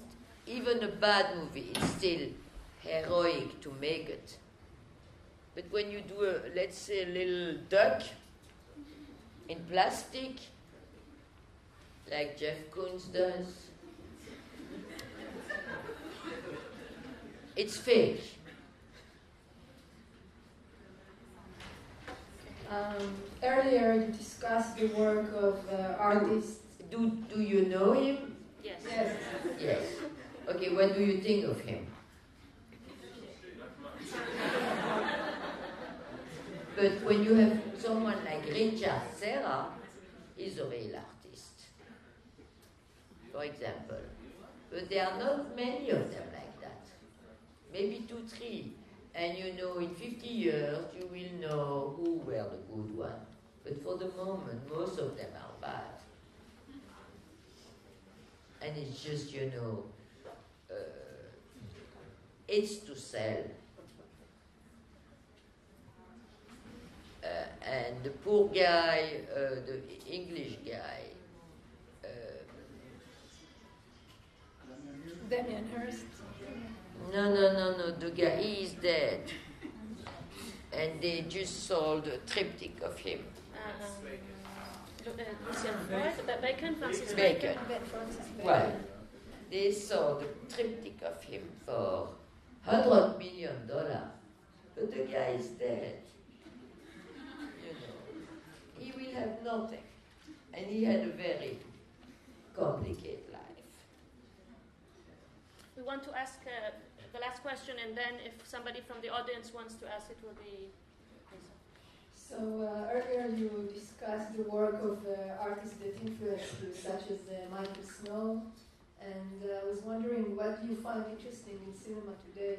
even a bad movie, it's still heroic to make it. But when you do, let's say, a little duck in plastic, like Jeff Koons does, it's fake. Earlier you discussed the work of artists. Do you know him? Yes. Yes. Yes. Okay, what do you think of him? But when you have someone like Richard Serra, he's a real artist, for example. But there are not many of them like that. Maybe 2, 3. And you know, in 50 years, you will know who were the good ones. But for the moment, most of them are bad. And it's just, you know, it's to sell. And the poor guy, the English guy, Damien Hirst. No, the guy, he is dead. And they just sold a triptych of him. Bacon, Francis Bacon. Francis Bacon. Well, they sold a triptych of him for $100 million. But the guy is dead. You know, he will have nothing. And he had a very complicated life. We want to ask the last question, and then if somebody from the audience wants to ask, it will be... So earlier you discussed the work of artists that influenced you, such as Michael Snow, and I was wondering, what do you find interesting in cinema today?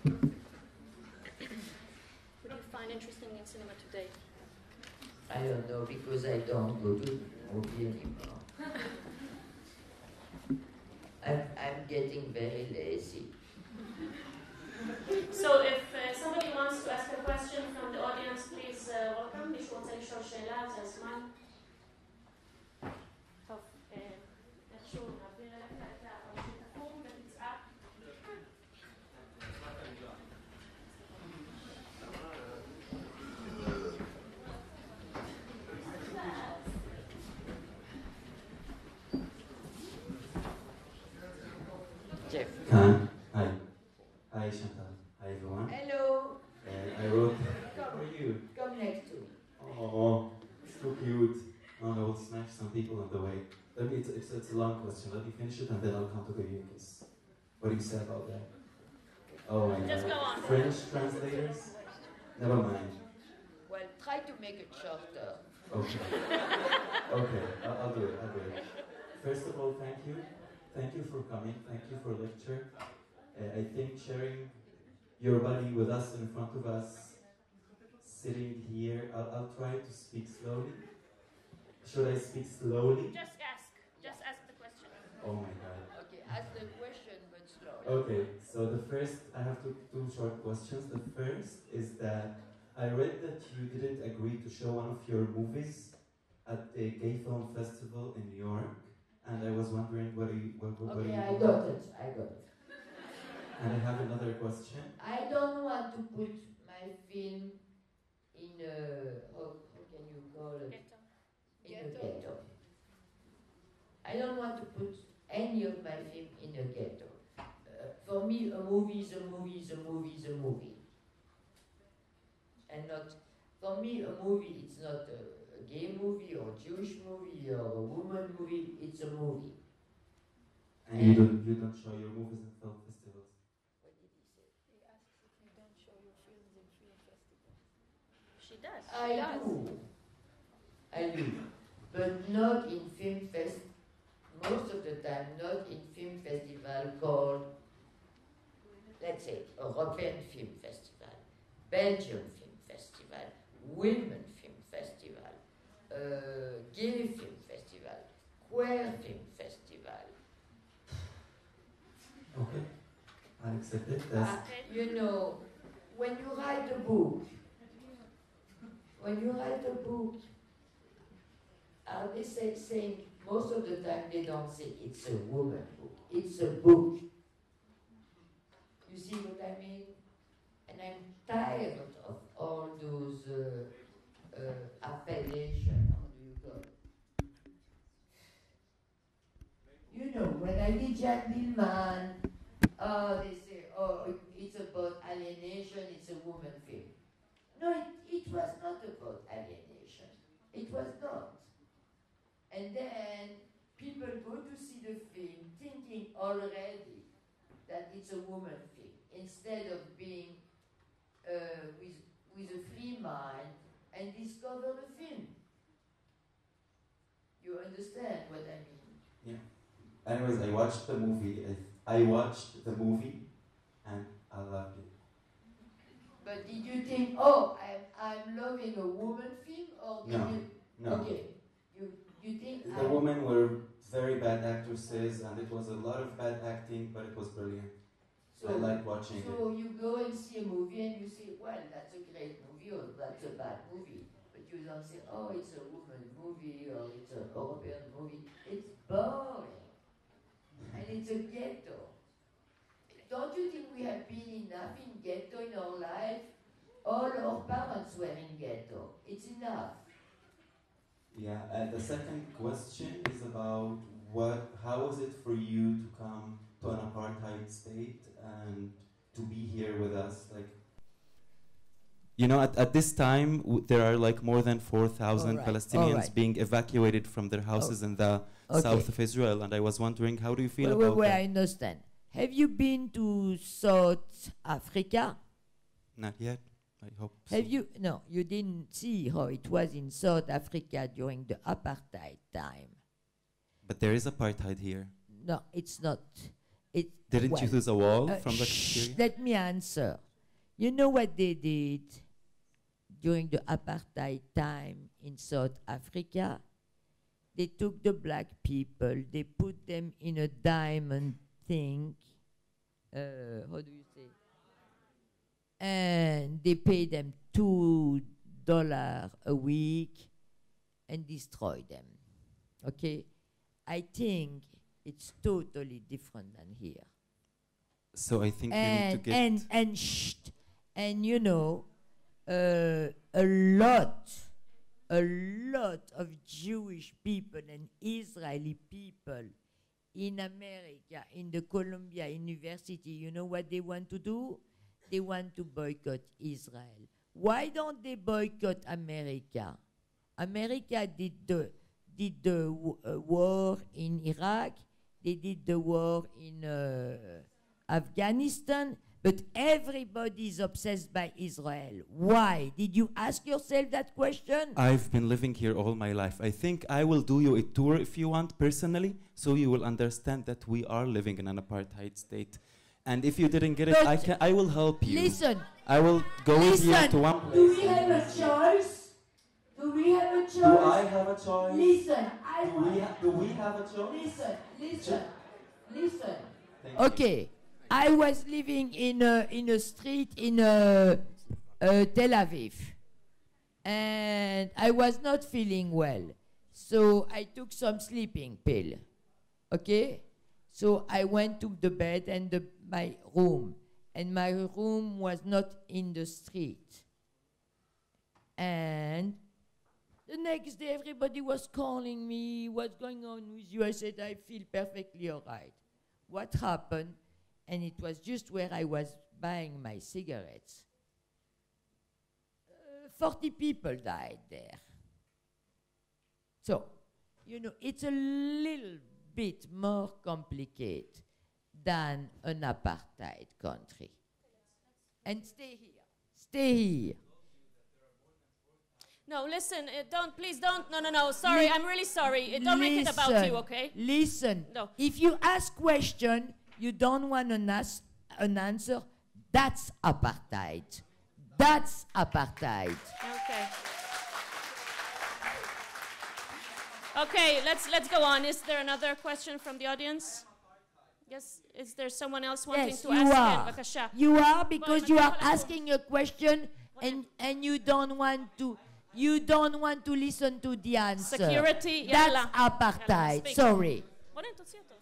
What do you find interesting in cinema today? I don't know, because I don't go to movie anymore. I'm getting very lazy. So if somebody wants to ask a question from the audience, please welcome. מישהו רוצה לשאול שאלה, זה הזמן. טוב, איכשהו נעביר אליך את שתקום ותצעק. Jeff. Hi, Chantal. Hi, everyone. Hello. I wrote. How are you? Come next to me. Oh, so cute. Oh, I will smash some people on the way. It's a long question. Let me finish it and then I'll come to the because what do you say about that? Oh my Just God. go on. French translators? Never mind. Well, try to make it shorter. Okay. Okay, I'll do it. First of all, thank you. Thank you for coming. Thank you for lecture. I think sharing your body with us in front of us, sitting here, I'll try to speak slowly. Should I speak slowly? Just ask the question. Oh my God. Okay, ask the question, but slowly. Okay, so the first, I have two short questions. The first is that I read that you didn't agree to show one of your movies at the Gay Film Festival in New York, and I was wondering what do you... Okay, I got it. And I have another question. I don't want to put my film in a, how can you call it? Ghetto. In a ghetto. I don't want to put any of my film in a ghetto. For me, a movie is a movie is a movie is a movie. And not, for me, a movie, it's not a gay movie or a Jewish movie or a woman movie, it's a movie. And you don't show your movies in film festivals? What did he say? He asks if you don't show your films in film festivals. She does. I do, but not in film fest. most of the time not in film festival called, let's say, European Film Festival, Belgium Film Festival, Women Film Festival, Gay Film Festival, Queer Film Festival. Okay, I accept it. You know, when you write a book, are they saying most of the time they don't say it's a woman book, it's a book. You see what I mean? And I'm tired of all those appellations. How do you go? You know, when I did Jack Dillman, they say, oh, it's about alienation, it's a woman film. No, it was not about alienation. It was not. And then people go to see the film thinking already that it's a woman film, instead of being with a free mind and discover the film. You understand what I mean? Yeah. Anyways, I watched the movie. I watched the movie, and I loved it. But did you think, oh, I'm loving a woman film, or did you? No. Okay. You think the women were very bad actresses, and it was a lot of bad acting, but it was brilliant. So I liked watching it. So you go and see a movie, and you say, well, that's a great movie, or that's a bad movie. But you don't say, oh, it's a woman movie, or it's a European movie. It's boring. And it's a ghetto. Don't you think we have been enough in ghetto in our life? All our parents were in ghetto. It's enough. Yeah, the second question is about how was it for you to come to an apartheid state and to be here with us? Like, you know, at this time, there are like more than 4,000 Palestinians being evacuated from their houses in the south of Israel, and I was wondering, how do you feel about that? I understand. Have you been to South Africa? Not yet. I hope so. Have you? No, you didn't see how it was in South Africa during the apartheid time. But there is apartheid here. No, it's not. Didn't you lose a wall from the period? Let me answer. You know what they did during the apartheid time in South Africa? They took the black people, they put them in a diamond thing. How do you say? And they pay them $2 a week and destroy them. Okay? I think it's totally different than here. So I think you need to get... And you know, a lot of Jewish people and Israeli people in America, in the Columbia University, you know what they want to do? They want to boycott Israel. Why don't they boycott America? America did the war in Iraq. They did the war in Afghanistan. But everybody is obsessed by Israel. Why? Did you ask yourself that question? I've been living here all my life. I think I will do you a tour if you want, personally, so you will understand that we are living in an apartheid state. And if you didn't get it, I will help you. Listen. I will go with you to one place. Do we have a choice? Do we have a choice? Do I have a choice? Listen. Do we have a choice? Listen. Okay. I was living in a street in Tel Aviv. And I was not feeling well. So I took some sleeping pill. Okay? So I went to the bed and my room. And my room was not in the street. And the next day everybody was calling me, what's going on with you? I said, I feel perfectly all right. What happened? And it was just where I was buying my cigarettes. 40 people died there. So, you know, it's a little bit more complicated than an apartheid country. And stay here. No, listen, please don't, no, sorry, I'm really sorry. Don't make it about you, okay? Listen, No. if you ask question, you don't want an answer, that's apartheid. That's apartheid. Okay. Okay, let's go on. Is there another question from the audience? Yes, is there someone else wanting Yes, to you ask are. again? Bakasha. You are because Boy, you are Matala. asking a question and you don't want to listen to the answer. Security, That's יאללה. apartheid. מספיק. Sorry. רונן, תוציא אותו.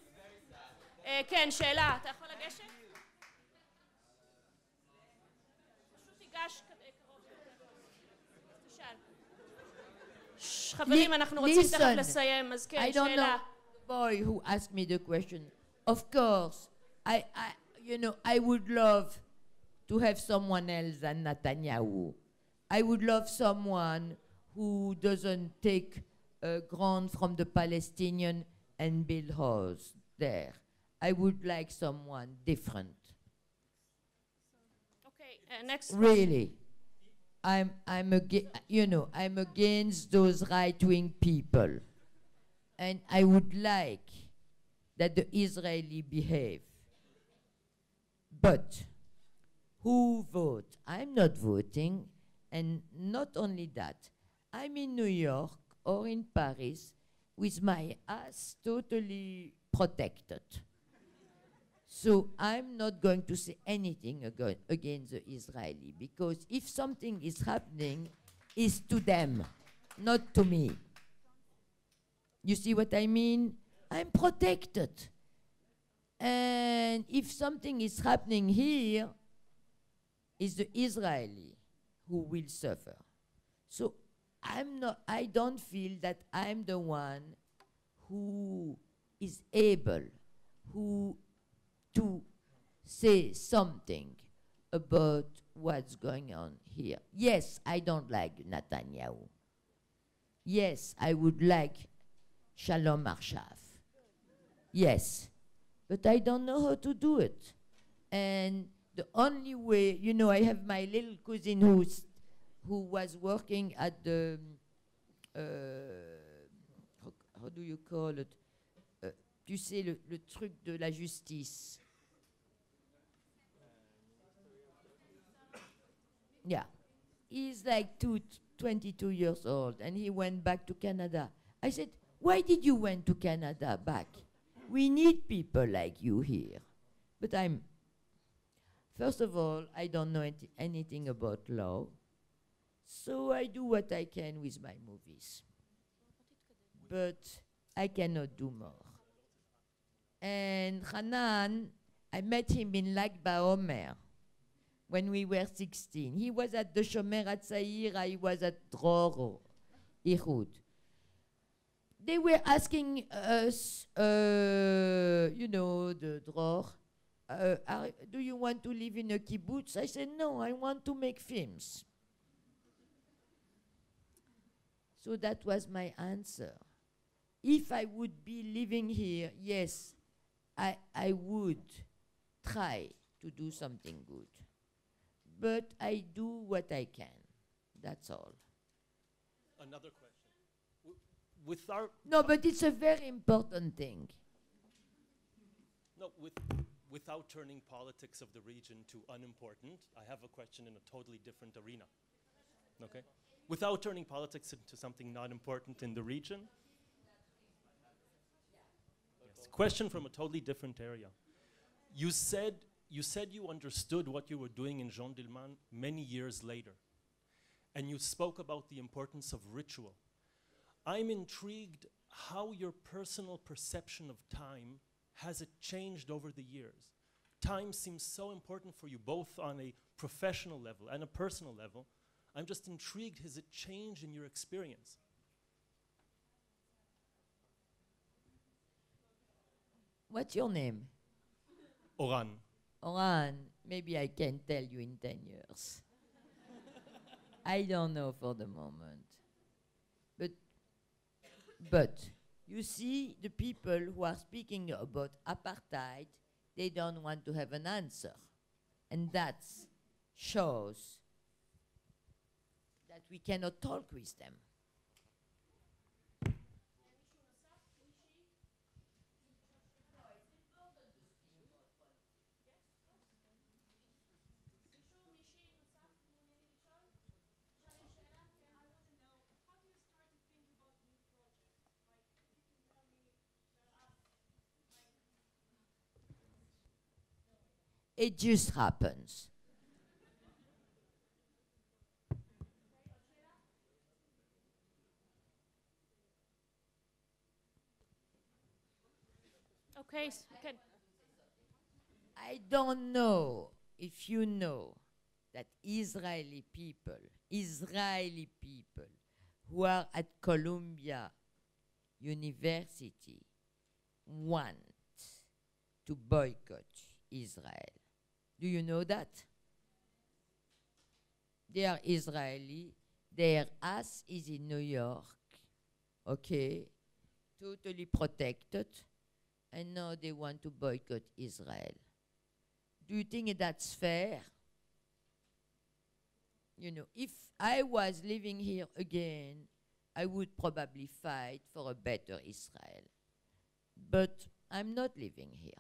כן, שאלה, אתה יכול לגשת? פשוט תיגש קרוב. תשאל. חברים, אנחנו רוצים תכף Listen, לסיים, אז כן, I don't שאלה. know the boy who asked me the question. Of course, I would love to have someone else than Netanyahu. I would love someone who doesn't take ground from the Palestinian and build house there. I would like someone different. Okay, next question. Really, I'm against those right-wing people, and I would like that the Israeli behave. But who vote? I'm not voting, and not only that, I'm in New York or in Paris with my ass totally protected. So I'm not going to say anything against the Israeli, because if something is happening, it's to them, not to me. You see what I mean? I'm protected. And if something is happening here, it's the Israeli who will suffer. So I don't feel that I'm the one who is able to say something about what's going on here. Yes, I don't like Netanyahu. Yes, I would like Shalom Arshav. Yes, but I don't know how to do it. And the only way, I have my little cousin who was working at the, how do you call it? Tu sais, le truc de la justice. Yeah. He's like 22 years old, and he went back to Canada. I said, why did you went to Canada back? We need people like you here. But first of all, I don't know anything about law, so I do what I can with my movies. But I cannot do more. And Hanan, I met him in Lag BaOmer when we were 16. He was at the Shomer HaTzair, I was at Dror Ihud. They were asking us, the Dror, do you want to live in a kibbutz? I said, no, I want to make films. So that was my answer. If I would be living here, yes, I would try to do something good. But I do what I can. That's all. Another question. No, but it's a very important thing. No, without turning politics of the region to unimportant, I have a question in a totally different arena. Okay? Without turning politics into something not important in the region. Yes. Question from a totally different area. You said you understood what you were doing in Jean Dillman many years later. And you spoke about the importance of ritual. I'm intrigued how your personal perception of time has it changed over the years. Time seems so important for you, both on a professional level and a personal level. I'm just intrigued, has it changed in your experience? What's your name? Oran. Oran, maybe I can tell you in 10 years. I don't know for the moment. But you see, the people who are speaking about apartheid, they don't want to have an answer. And that shows that we cannot talk with them. It just happens. Okay, good. I don't know if you know that Israeli people who are at Columbia University want to boycott Israel. Do you know that? They are Israeli. Their ass is in New York, okay, totally protected, and now they want to boycott Israel. Do you think that's fair? You know, if I was living here again, I would probably fight for a better Israel. But I'm not living here.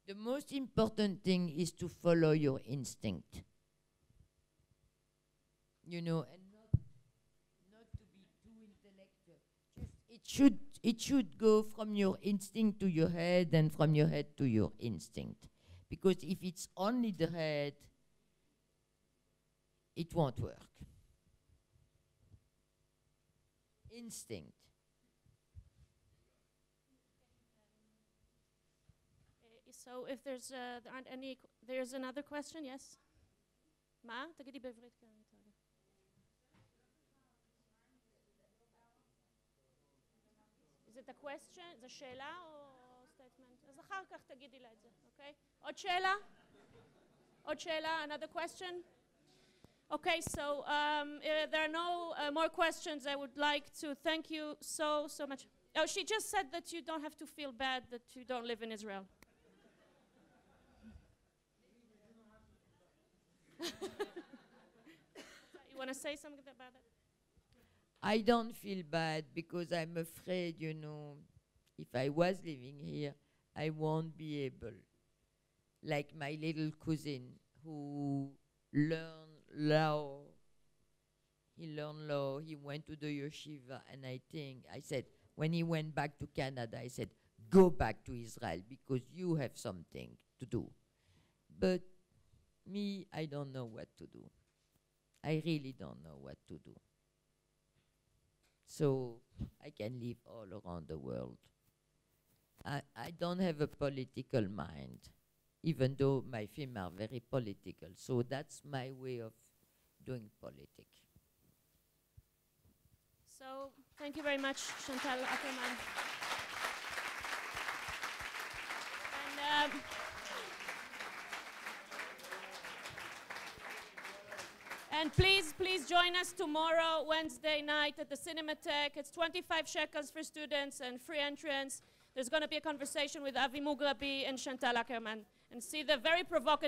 The most important thing is to follow your instinct. You know, and not to be too intellectual. Just it should go from your instinct to your head and from your head to your instinct. Because if it's only the head, it won't work. Instinct. So if there aren't any, there's another question, yes? מה? תגידי בעברית כאן. Is it a question? זה שאלה או statement? אז אחר כך תגידי לה את זה, אוקיי? עוד שאלה? עוד שאלה? Another question? Okay, so if there are no more questions. I would like to thank you so much. Oh, she just said that you don't have to feel bad that you don't live in Israel. You want to say something about it? I don't feel bad because I'm afraid, you know, if I was living here, I won't be able. Like my little cousin who learned law. He learned law. He went to the yeshiva. And I said, when he went back to Canada, I said, go back to Israel because you have something to do. But me, I don't know what to do. I really don't know what to do. So I can live all around the world. I don't have a political mind, even though my films are very political. So that's my way of doing politics. So thank you very much, Chantal Akerman. And and please join us tomorrow, Wednesday night at the Cinematheque. It's 25 shekels for students and free entrance. There's going to be a conversation with Avi Mugrabi and Chantal Akerman. And see the very provocative